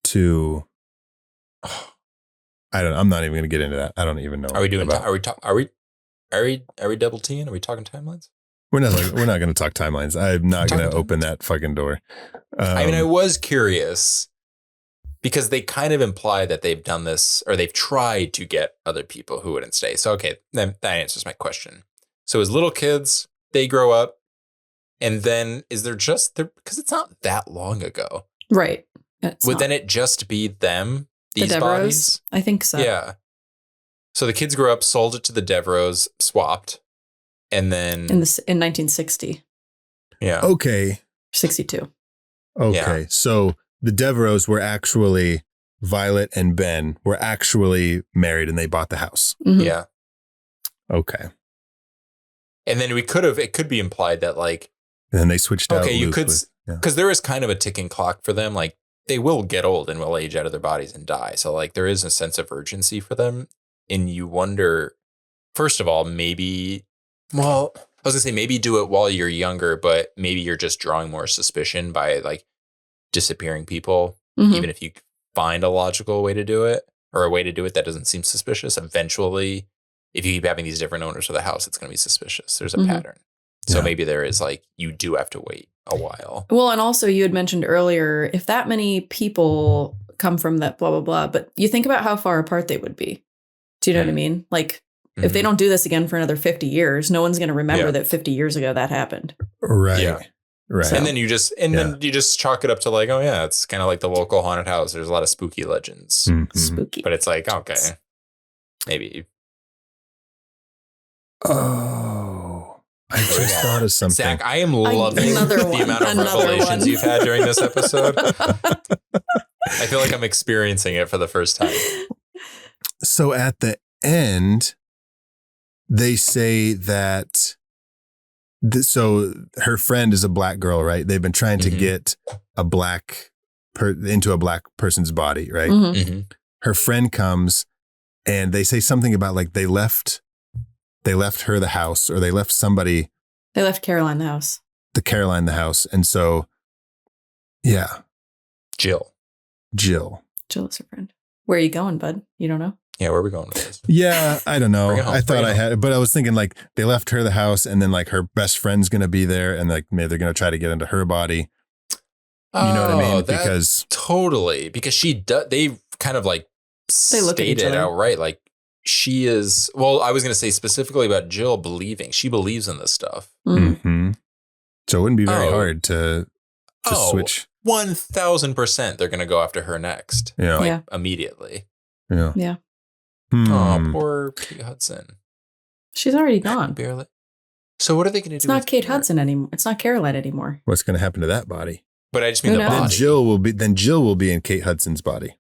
to, I'm not even going to get into that. I don't even know. Are we doing, are we double T'ing? Are we talking timelines? We're not going to talk timelines. I'm not going to open that fucking door. I mean, I was curious because they kind of imply that they've done this or they've tried to get other people who wouldn't stay. So, okay, then that answers my question. So as little kids, they grow up, and then is there just there, because it's not that long ago. Right. Would then it just be them, these bodies? I think so. Yeah. So the kids grew up, sold it to the Devereaux, swapped, and then in 1960. Yeah. Okay. 62. Okay. Yeah. So the Devereaux were actually, Violet and Ben were actually married and they bought the house. Mm-hmm. Yeah. Okay. And then it could be implied that like, and then they switched out. Okay, you could, because there is kind of a ticking clock for them. Like they will get old and will age out of their bodies and die. So like there is a sense of urgency for them. And you wonder, first of all, maybe, well, I was gonna say maybe do it while you're younger, but maybe you're just drawing more suspicion by like disappearing people, even if you find a logical way to do it or a way to do it that doesn't seem suspicious. Eventually, if you keep having these different owners for the house, it's going to be suspicious. There's a pattern. So maybe there is like, you do have to wait a while. Well, and also you had mentioned earlier, if that many people come from that blah, blah, blah, but you think about how far apart they would be. Do you know what I mean? Like, if they don't do this again for another 50 years, no one's going to remember that 50 years ago that happened. Right. Yeah. Right. So, and then you just chalk it up to like, oh yeah, it's kind of like the local haunted house. There's a lot of spooky legends. Mm-hmm. Spooky. But it's like, okay, maybe. Oh, I just thought of something. Zach, I am loving the amount of revelations you've had during this episode. I feel like I'm experiencing it for the first time. So at the end, they say that, so her friend is a black girl, right? They've been trying to get a black into a black person's body, right? Her friend comes and they say something about like they left her the house, or they left somebody. They left Caroline the house. Caroline the house. And so, yeah. Jill is her friend. Where are you going, bud? You don't know? Yeah, where are we going with this? Yeah, I don't know. I thought I had, but I was thinking like they left her the house, and then like her best friend's going to be there, and like maybe they're going to try to get into her body. You know what I mean? Because totally, because they kind of like stated outright, like she is, well, I was going to say specifically about Jill she believes in this stuff. Mm-hmm. So it wouldn't be very hard to switch. 1000% they're going to go after her next. Yeah. Immediately. Yeah. Yeah. Oh, poor Kate Hudson. She's already gone. Barely. So what are they going to do? It's not Kate Hudson anymore. It's not Caroline anymore. What's going to happen to that body? But I just mean the body. Then Jill will be in Kate Hudson's body.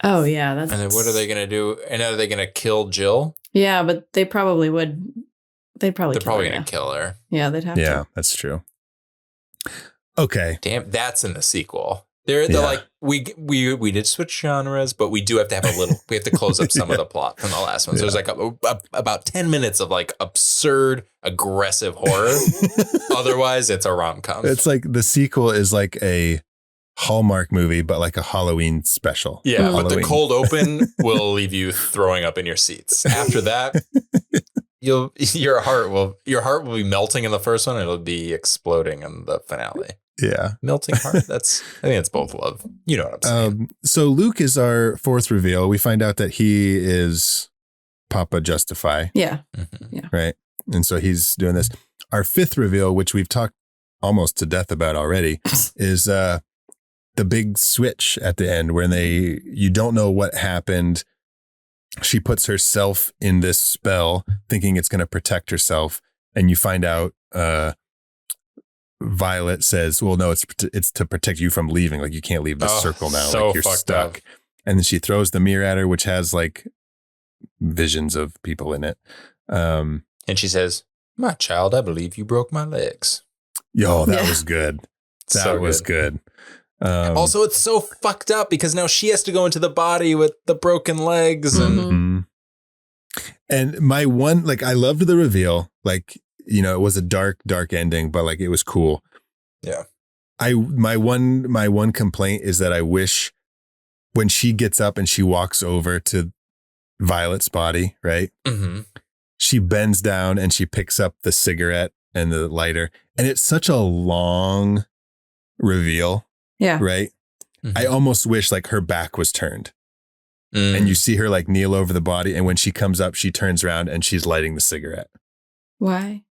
Oh yeah, and then what are they going to do? And are they going to kill Jill? Yeah, but they probably would. They're probably going to kill her. Yeah, they'd have to. Yeah, that's true. Okay. Damn, that's in the sequel. They're like, we did switch genres, but we do have to have we have to close up some of the plot from the last one. So there's like about 10 minutes of like absurd, aggressive horror. Otherwise, it's a rom-com. It's like the sequel is like a Hallmark movie, but like a Halloween special. Yeah, but the cold open will leave you throwing up in your seats. After that, your heart will be melting in the first one. It'll be exploding in the finale. Yeah. Melting heart. I think it's both love. You know what I'm saying. So Luke is our fourth reveal. We find out that he is Papa Justify. Yeah. Yeah. Right. And so he's doing this. Our fifth reveal, which we've talked almost to death about already, is the big switch at the end where you don't know what happened. She puts herself in this spell thinking it's going to protect herself. And you find out, Violet says, well, no, it's to protect you from leaving. Like you can't leave this circle now. So like you're stuck. Up. And then she throws the mirror at her, which has like visions of people in it. And she says, my child, I believe you broke my legs. Yo, that was good. That was good. Also, it's so fucked up because now she has to go into the body with the broken legs. And my one, like, I loved the reveal. Like, you know, it was a dark ending, but like it was cool. Yeah. My one complaint is that I wish when she gets up and she walks over to Violet's body, right? Mm-hmm. She bends down and she picks up the cigarette and the lighter, and it's such a long reveal. Yeah. Right. Mm-hmm. I almost wish like her back was turned. And you see her like kneel over the body, and when she comes up, she turns around and she's lighting the cigarette. Why?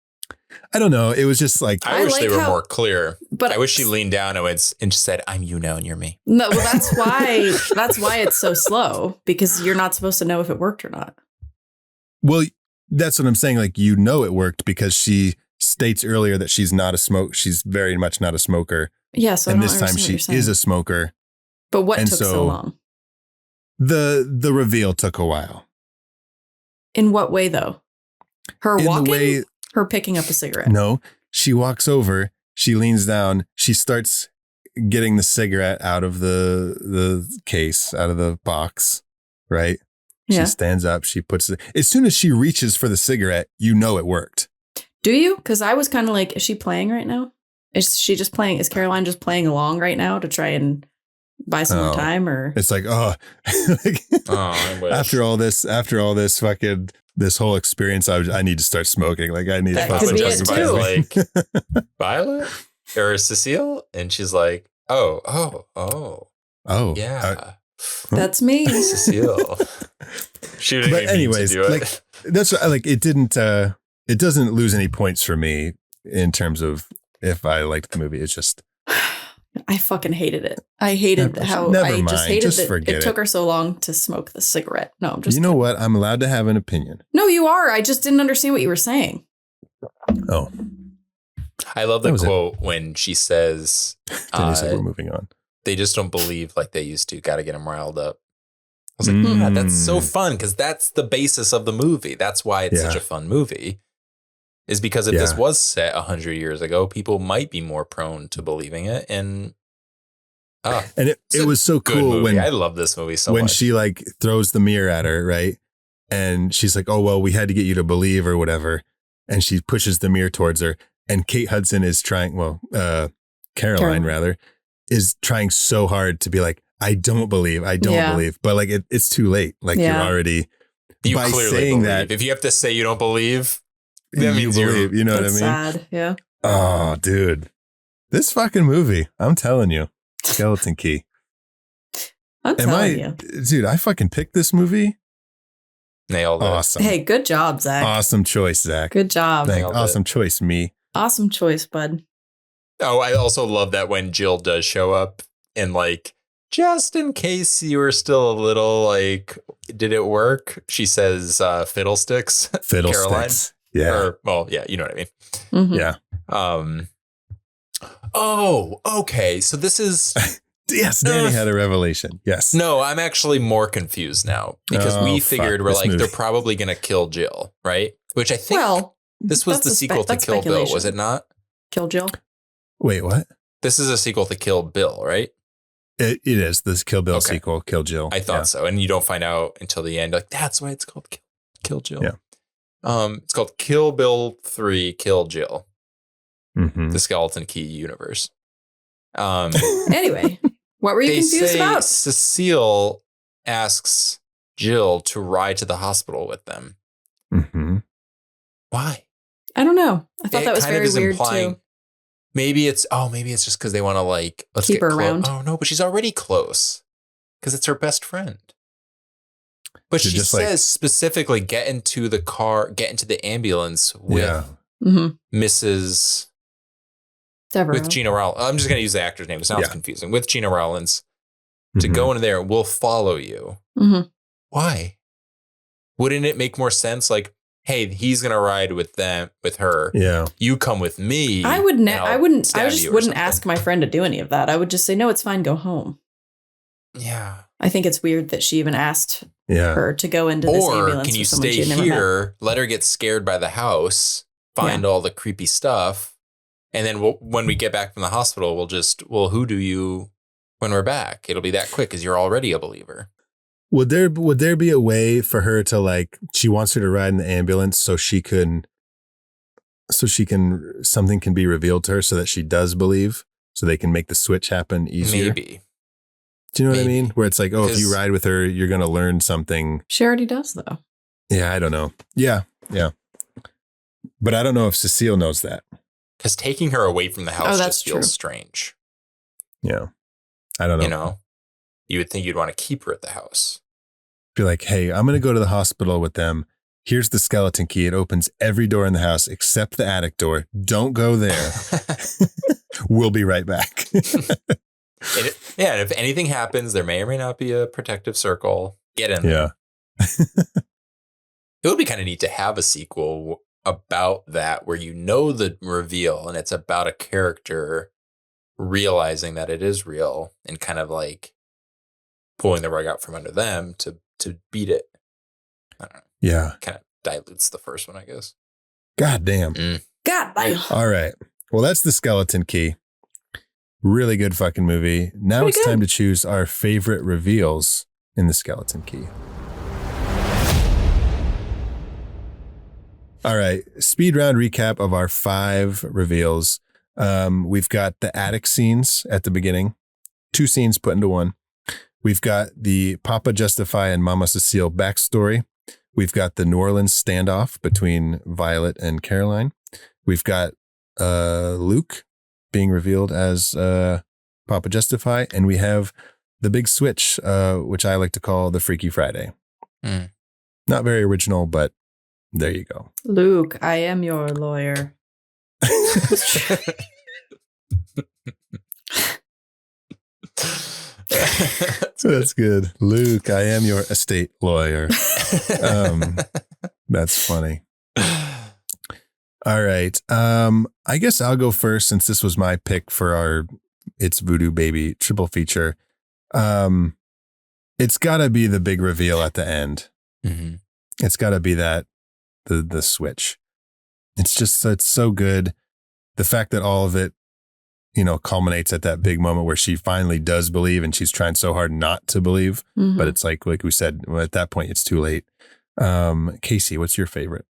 I don't know. It was just like I wish they were more clear. But I wish she leaned down and said, "I'm you now, and you're me." No, well, that's why it's so slow, because you're not supposed to know if it worked or not. Well, that's what I'm saying. Like, you know, it worked because she states earlier that she's not a smoker. She's very much not a smoker. Yeah. So and this time she is a smoker. But what took so long? The reveal took a while. In what way, though? Her walking? Her picking up a cigarette? No, she walks over, she leans down, she starts getting the cigarette out of the case, out of the box, right? Yeah. She stands up, she puts it. As soon as she reaches for the cigarette, you know it worked. Do you? Because I was kind of like, is she playing right now? Is she just playing? Is Caroline just playing along right now to try and buy some more time? Or it's like, after all this fucking this whole experience, I need to start smoking. Like I need That to could be it Justify's too. like Violet or Cecile, and she's like, oh, yeah, That's me. Cecile. She didn't But even anyways, mean to do like it. that's like it didn't. It doesn't lose any points for me in terms of if I liked the movie. It's just I fucking hated it. I hated Never I just mind. hated Just that forget it took her so long to smoke the cigarette. No, I'm just you know what? I'm allowed to have an opinion. No, you are. I just didn't understand what you were saying. Oh, I love the quote when she says, we're moving on. They just don't believe like they used to. Got to get them riled up. I was like, yeah, that's so fun because that's the basis of the movie. That's why it's such a fun movie. Is because if this was set 100 years ago, people might be more prone to believing it. And it was so cool when I love this movie so much. When she like throws the mirror at her, right? And she's like, "Oh well, we had to get you to believe or whatever." And she pushes the mirror towards her, and Kate Hudson is trying. Well, Caroline rather is trying so hard to be like, "I don't believe, but like it's too late. Like you're already by saying that. If you have to say you don't believe. That means you believe, you know what I mean? Sad, yeah. Oh, dude. This fucking movie, I'm telling you. Skeleton Key. I'm telling you. Dude, I fucking picked this movie. Nailed it. Awesome. Hey, good job, Zach. Awesome choice, Zach. Good job. Awesome choice, me. Awesome choice, bud. Oh, I also love that when Jill does show up and like, just in case you were still a little like, did it work? She says fiddlesticks. Caroline. Yeah. Or, well, yeah, you know what I mean. Mm-hmm. Yeah. Oh, okay. So this is. Yes, Danny had a revelation. Yes. No, I'm actually more confused now because we figured we're like, they're probably going to kill Jill, right? Which I think this was the sequel to Kill Bill, was it not? Kill Jill? Wait, what? This is a sequel to Kill Bill, right? It is. This Kill Bill sequel, Kill Jill. I thought so. And you don't find out until the end. Like, that's why it's called Kill Jill. Yeah. It's called Kill Bill 3, Kill Jill. Mm-hmm. The Skeleton Key universe. Anyway, what were you confused about? Cecile asks Jill to ride to the hospital with them. Mm-hmm. Why? I don't know. I thought that was very weird too. Maybe it's just because they want to like let's keep her around. Oh no, but she's already close because it's her best friend. But she says specifically, get into the car, get into the ambulance with Mrs. Devereaux. With Gina Rowlands. I'm just going to use the actor's name. It sounds confusing. With Gina Rowlands to go into there. We'll follow you. Mm-hmm. Why? Wouldn't it make more sense? Like, hey, he's going to ride with her. Yeah. You come with me. I just wouldn't ask my friend to do any of that. I would just say, no, it's fine. Go home. Yeah. I think it's weird that she even asked her to go into this ambulance. Or can you stay here, let her get scared by the house, find all the creepy stuff, and then when we get back from the hospital, we'll hoodoo you when we're back. It'll be that quick because you're already a believer. Would there be a way for her to like, she wants her to ride in the ambulance so something can be revealed to her so that she does believe, so they can make the switch happen easier? Maybe. Do you know what I mean? Where it's like, oh, if you ride with her, you're going to learn something. She already does, though. Yeah, I don't know. Yeah. But I don't know if Cecile knows that. Because taking her away from the house just feels strange. Yeah. I don't know. You know, you would think you'd want to keep her at the house. Be like, hey, I'm going to go to the hospital with them. Here's the skeleton key. It opens every door in the house except the attic door. Don't go there. We'll be right back. And if anything happens, there may or may not be a protective circle. Get in there. Yeah. It would be kind of neat to have a sequel about that where you know the reveal and it's about a character realizing that it is real and kind of like pulling the rug out from under them to beat it. I don't know. Yeah. Kind of dilutes the first one, I guess. God damn. God damn. All right. Well, that's the Skeleton Key. Really good fucking movie. Now it's time to choose our favorite reveals in the Skeleton Key. All right. Speed round recap of our 5 reveals. We've got the attic scenes at the beginning. 2 scenes put into one. We've got the Papa Justify and Mama Cecile backstory. We've got the New Orleans standoff between Violet and Caroline. We've got Luke being revealed as Papa Justify, and we have the big switch, which I like to call the Freaky Friday. Not very original, but there you go. Luke, I am your lawyer. That's good. Luke, I am your estate lawyer. That's funny. All right. I guess I'll go first since this was my pick for our It's Voodoo Baby triple feature. It's got to be the big reveal at the end. Mm-hmm. It's got to be that the switch. It's so good. The fact that all of it, culminates at that big moment where she finally does believe, and she's trying so hard not to believe. Mm-hmm. But it's like we said, at that point, it's too late. Casey, what's your favorite?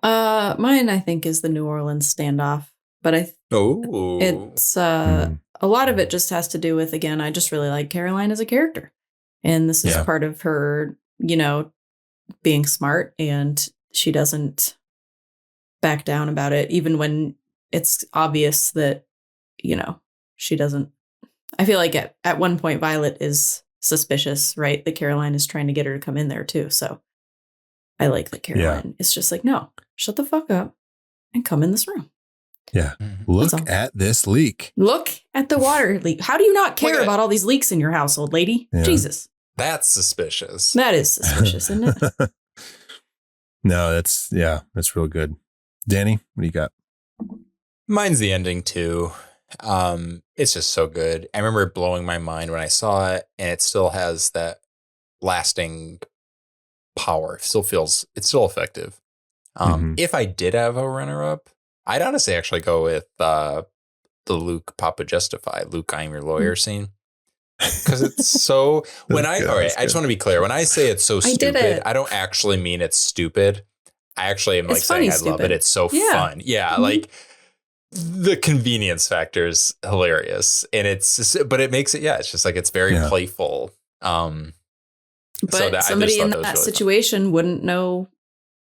Mine, I think, is the New Orleans standoff. But it's a lot of it just has to do with, again, I just really like Caroline as a character. And this is part of her, being smart, and she doesn't back down about it, even when it's obvious that, she doesn't. I feel like at one point, Violet is suspicious, right? That Caroline is trying to get her to come in there too. So I like that Caroline is just like, no, shut the fuck up and come in this room. Yeah. Look at this leak. Look at the water leak. How do you not care about all these leaks in your household, lady? Yeah. Jesus. That's suspicious. That is suspicious, isn't it? No, that's real good. Danny, what do you got? Mine's the ending too. It's just so good. I remember it blowing my mind when I saw it, and it still has that lasting power. It's still effective. If I did have a runner-up, I'd honestly actually go with the Luke Papa Justify, Luke, I am your lawyer scene. Because it's so I just want to be clear. When I say it's so stupid, I don't actually mean it's stupid. I actually am saying I love it. It's so fun. Yeah. Mm-hmm. Like the convenience factor is hilarious. And but it makes it, it's just like, it's very playful. But somebody in that situation wouldn't know,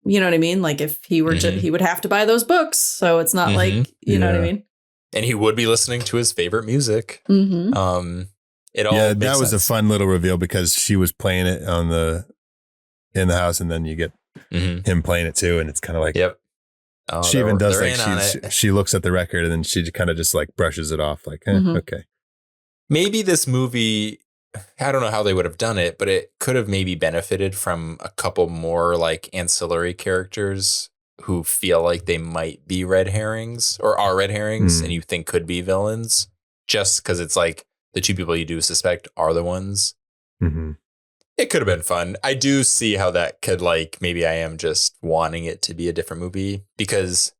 you know what I mean? Like if he were he would have to buy those books. So it's not like, you know what I mean? And he would be listening to his favorite music. Mm-hmm. That was a fun little reveal because she was playing it in the house, and then you get him playing it too, and it's kind of like, she even does she looks at the record and then she kind of just like brushes it off, like, okay. Maybe this movie, I don't know how they would have done it, but it could have maybe benefited from a couple more like ancillary characters who feel like they might be red herrings or are red herrings, and you think could be villains, just because it's like the two people you do suspect are the ones. Mm-hmm. It could have been fun. I do see how that could, like, maybe I am just wanting it to be a different movie, because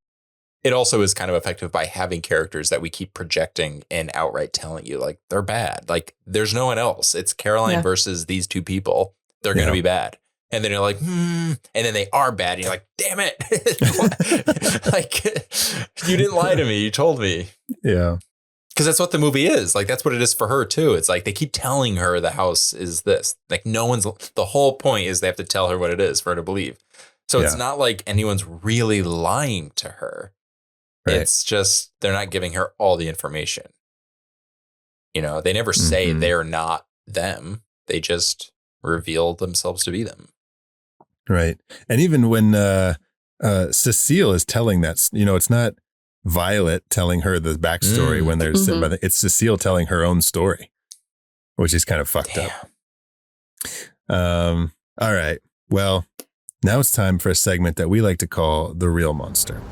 it also is kind of effective by having characters that we keep projecting and outright telling you, like, they're bad. Like, there's no one else. It's Caroline versus these two people. They're going to be bad. And then you're like, and then they are bad. And you're like, damn it. Like, you didn't lie to me. You told me. Yeah. Because that's what the movie is. Like, that's what it is for her, too. It's like they keep telling her the house is this. Like, the whole point is they have to tell her what it is for her to believe. So it's not like anyone's really lying to her. Right. It's just they're not giving her all the information. They never say they're not them. They just reveal themselves to be them. Right. And even when Cecile is telling that, it's not Violet telling her the backstory when they're sitting by it's Cecile telling her own story, which is kind of fucked up. All right. Well, now it's time for a segment that we like to call The Real Monster.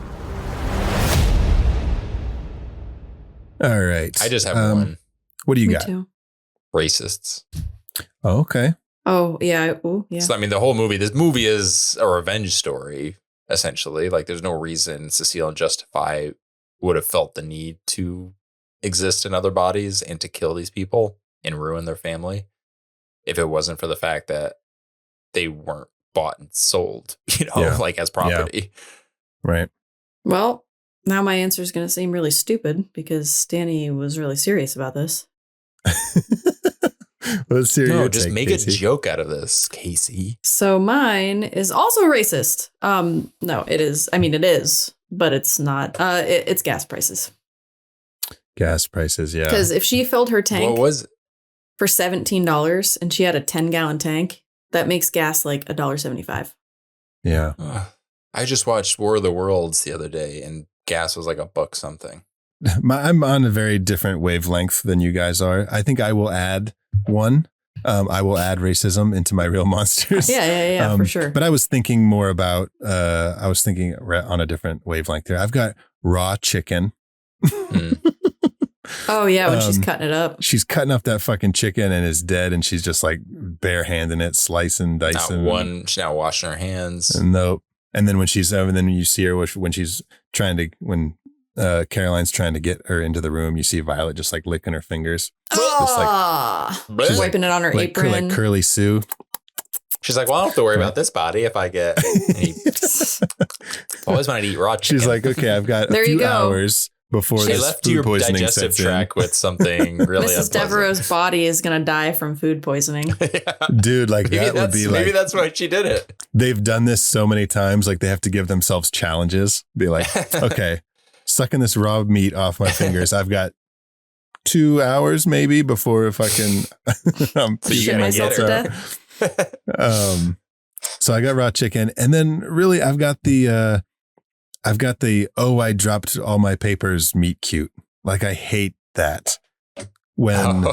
All right. I just have one. What do you got? Too. Racists. Oh, okay. Oh, yeah. Oh, yeah. So, I mean, this movie is a revenge story, essentially. Like, there's no reason Cecile and Justify would have felt the need to exist in other bodies and to kill these people and ruin their family if it wasn't for the fact that they weren't bought and sold, like as property. Yeah. Right. Well, now my answer is going to seem really stupid because Danny was really serious about this. Let's hear your just take, make Casey. a joke out of this, Casey. So mine is also racist. No, it is. I mean, it is, but it's not. It's gas prices. Gas prices, yeah. Because if she filled her tank What was it? for $17 and she had a 10-gallon tank, that makes gas like $1.75. Yeah. I just watched War of the Worlds the other day, and gas was like $1 something. I'm on a very different wavelength than you guys are. I think I will add one. I will add racism into my real monsters. Yeah, for sure. But I was thinking more about, I was thinking on a different wavelength there. I've got raw chicken. Oh, yeah, when she's cutting it up. She's cutting up that fucking chicken and it's dead, and she's just like bare-handing it, slicing, dicing. She's not washing her hands. Nope. And then when you see her, when she's trying to, when Caroline's trying to get her into the room, you see Violet just like licking her fingers. She's wiping it on her apron. Like Curly Sue. She's like, well, I don't have to worry about this body if I get always wanted to eat raw chicken. She's like, okay, I've got a few hours before she this left food your poisoning digestive sets tract with something really Mrs. Devereaux's body is going to die from food poisoning. Dude, like that would be like... Maybe that's why she did it. They've done this so many times, like they have to give themselves challenges. Be like, okay, sucking this raw meat off my fingers. I've got 2 hours maybe before fucking... I'm shit myself to death. So I got raw chicken, and then really I've got the I dropped all my papers meet cute. Like I hate that when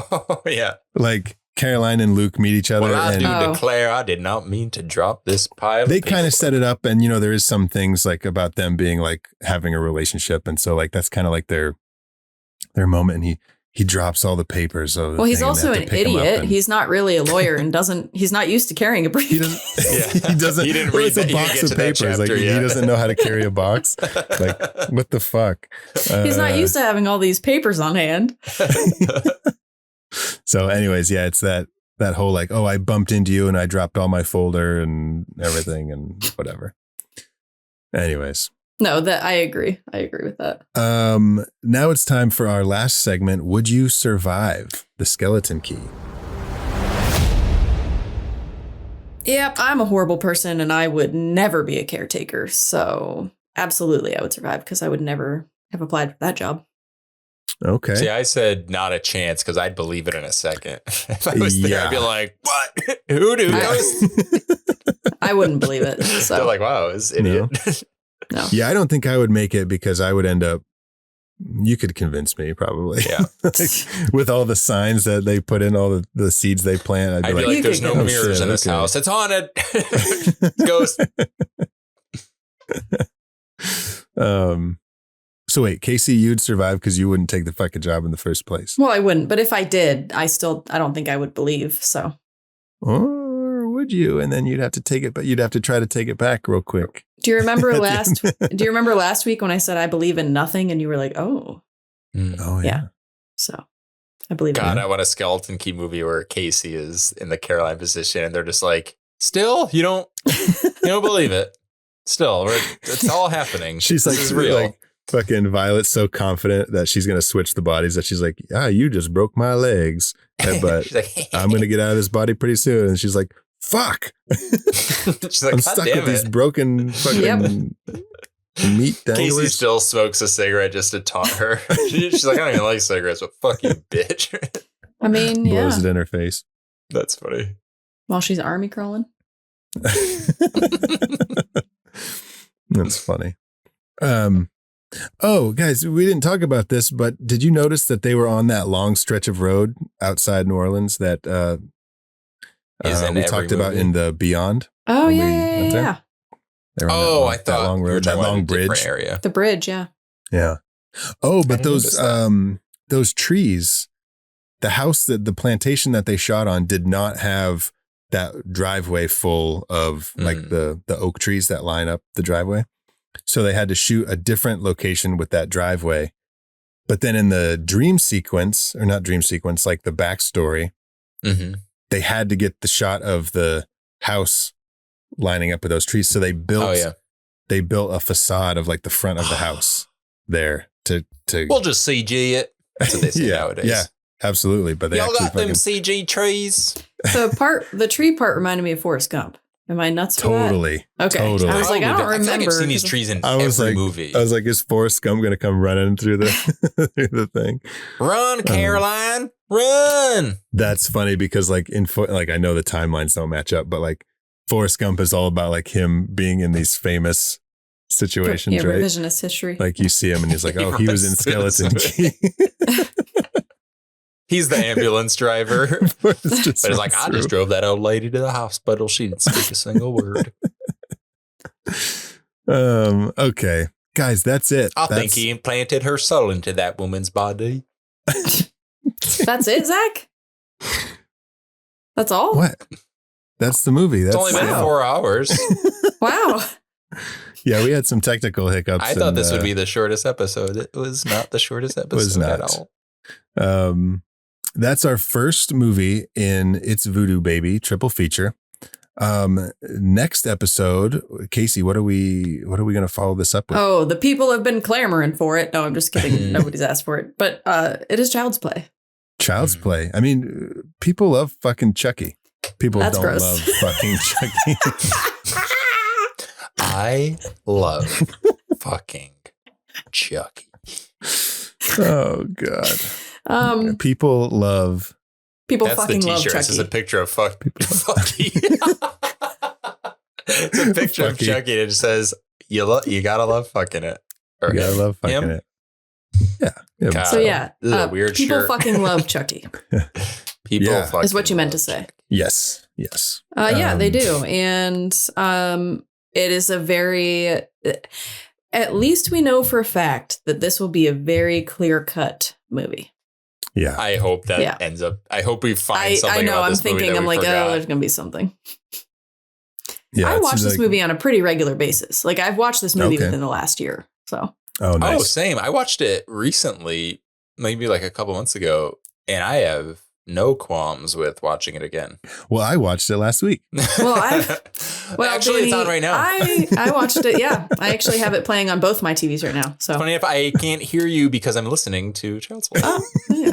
like Caroline and Luke meet each other. Well, I and do declare I did not mean to drop this pile. They kind of set it up, and there is some things like about them being like having a relationship, and so like that's kind of like their moment. And he drops all the papers. Well, he's also an idiot. He's not really a lawyer and he's not used to carrying a brief. He doesn't. He didn't read a box of papers. Like he doesn't know how to carry a box. Like what the fuck? He's not used to having all these papers on hand. So, anyways, yeah, it's that whole like, oh, I bumped into you and I dropped all my folder and everything and whatever. Anyways. No, that I agree. I agree with that. Now it's time for our last segment. Would you survive the skeleton key? Yep, I'm a horrible person and I would never be a caretaker. So absolutely, I would survive because I would never have applied for that job. Okay. See, I said not a chance because I'd believe it in a second. If I was there, I'd be like, what? Hoodoo ghost? I wouldn't believe it. So. They're like, wow, this idiot. No. Yeah, I don't think I would make it because I would end up, you could convince me probably. Yeah. Like, with all the signs that they put in, all the seeds they plant. I'd be like there's no mirrors in this house. It's haunted. Ghost. So wait, Casey, you'd survive because you wouldn't take the fucking job in the first place. Well, I wouldn't. But if I did, I don't think I would believe. So. Or would you? And then you'd have to take it, but you'd have to try to take it back real quick. Do you remember last week when I said I believe in nothing and you were like, oh. Oh, yeah. So I believe God, I want a skeleton key movie where Casey is in the Caroline position and they're just like, still, you don't believe it. Still, it's all happening. She's this like, is real. Like, fucking Violet's so confident that she's going to switch the bodies that she's like, you just broke my legs. But like, I'm going to get out of this body pretty soon. And she's like, fuck. She's like, I'm stuck with these broken fucking meat danglers. Casey still smokes a cigarette just to taunt her. She's like, I don't even like cigarettes, but fuck you, bitch. I mean, blows it in her face. That's funny. While she's army crawling. That's funny. Oh, guys, we didn't talk about this, but did you notice that they were on that long stretch of road outside New Orleans that we talked about in the Beyond? Oh, yeah. Oh, I thought that long road, that long bridge area. The bridge, yeah. Yeah. Oh, but those trees, the house the plantation that they shot on did not have that driveway full of like the oak trees that line up the driveway. So they had to shoot a different location with that driveway. But then in the dream sequence, or not dream sequence, like the backstory, they had to get the shot of the house lining up with those trees. So they built a facade of like the front of the house there to we'll just CG it. That's what they say nowadays. Yeah. absolutely. But they y'all actually got them CG trees. The tree part reminded me of Forrest Gump. Am I nuts for that? Totally. Okay. Totally. I was like, I don't remember. I feel like I've seen these trees in every movie. I was like, is Forrest Gump going to come running through the through the thing? Run, Caroline, run! That's funny because like I know the timelines don't match up, but like Forrest Gump is all about like him being in these famous situations, right? Revisionist history. Like you see him and he's like, oh, he was in Skeleton Key. He's the ambulance driver. But it's like, I just drove that old lady to the hospital. She didn't speak a single word. Okay. Guys, that's it. I think he implanted her soul into that woman's body. That's it, Zach? That's all? What? That's the movie. That's it's only been 4 hours. Wow. Yeah, we had some technical hiccups. I thought this would be the shortest episode. It was not the shortest episode at all. That's our first movie in It's Voodoo, Baby triple feature. Next episode, Casey, what are we going to follow this up with? Oh, the people have been clamoring for it. No, I'm just kidding. Nobody's asked for it. But it is Child's Play. Child's Play. I mean, people love fucking Chucky. People don't love fucking Chucky. I love fucking Chucky. Oh God. People love. People That's fucking the love t-shirt. Chucky. This is a picture of Fucky. It's a picture of Chucky. And it says, you gotta love fucking it. Or you gotta love fucking it. Yeah. God, so yeah, this is a weird people shirt. fucking love Chucky. People fucking is what you meant to say. Yes. Yeah, they do. And it is a very, at least we know for a fact that this will be a very clear-cut movie. Yeah. I hope that ends up, I hope we find something I know, about I'm this movie thinking, that I'm we like, forgot. oh, there's going to be something. Yeah, I watch this movie on a pretty regular basis. Like I've watched this movie within the last year. So. Oh, nice. Oh, same. I watched it recently, maybe like a couple months ago, and I have no qualms with watching it again. Well, I watched it last week. Well, actually, Danny, it's on right now. I watched it. Yeah, I actually have it playing on both my TVs right now. So funny if I can't hear you because I'm listening to Child's Play. Oh, yeah.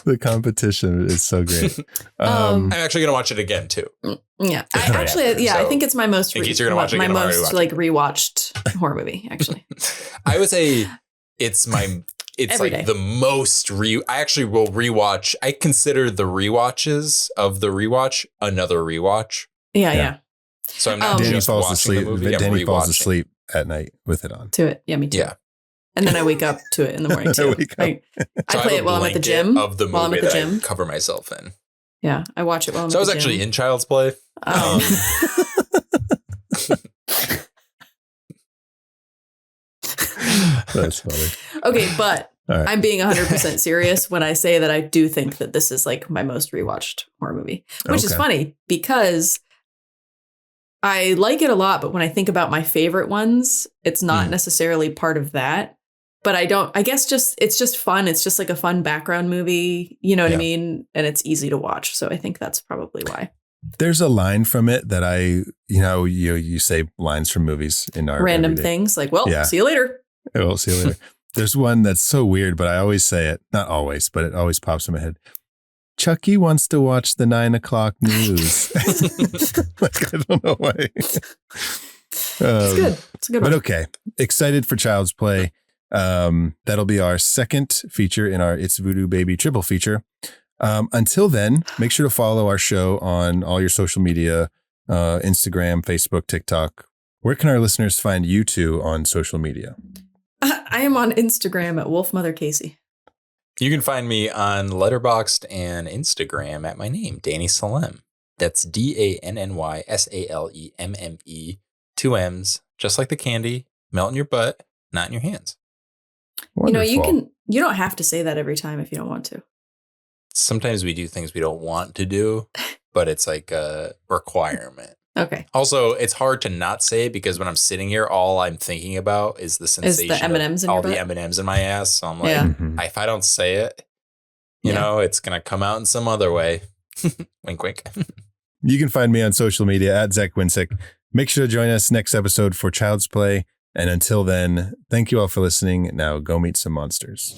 The competition is so great. I'm actually going to watch it again too. Yeah, I think it's my most rewatched horror movie. Actually, I would say it's like the most I actually will rewatch. I consider the rewatches of the rewatch another rewatch. Yeah. So I'm not just watching the movie. Danny falls asleep at night with it on. To it. Yeah, me too. Yeah. And then I wake up to it in the morning too. I play it while I'm at the gym. Of the movie that I cover myself in. Yeah, I watch it while I'm at the gym. So I was actually in Child's Play. That's funny. Okay, but right. I'm being 100% serious when I say that I do think that this is like my most rewatched horror movie, which is funny because I like it a lot. But when I think about my favorite ones, it's not necessarily part of that. But I guess it's just fun. It's just like a fun background movie. You know what I mean? And it's easy to watch. So I think that's probably why. There's a line from it that you say lines from movies in our random everyday. Things like, see you later. We'll see you later. There's one that's so weird, but I always say it. Not always, but it always pops in my head. Chucky wants to watch the 9:00 news. Like, I don't know why. It's good. It's a good one. But okay. Excited for Child's Play. That'll be our second feature in our It's Voodoo Baby triple feature. Until then, make sure to follow our show on all your social media, Instagram, Facebook, TikTok. Where can our listeners find you two on social media? I am on Instagram at WolfMotherCasey. You can find me on Letterboxd and Instagram at my name, Danny Salem. That's DANNYSALEMME, 2 M's, just like the candy, melt in your butt, not in your hands. Wonderful. You don't have to say that every time if you don't want to. Sometimes we do things we don't want to do, but it's like a requirement. Okay. Also, it's hard to not say it because when I'm sitting here, all I'm thinking about is the sensation the M&Ms of all the M&Ms in my ass. So I'm like, if I don't say it, you know, it's going to come out in some other way. Wink, wink. You can find me on social media at Zach Winsick. Make sure to join us next episode for Child's Play. And until then, thank you all for listening. Now go meet some monsters.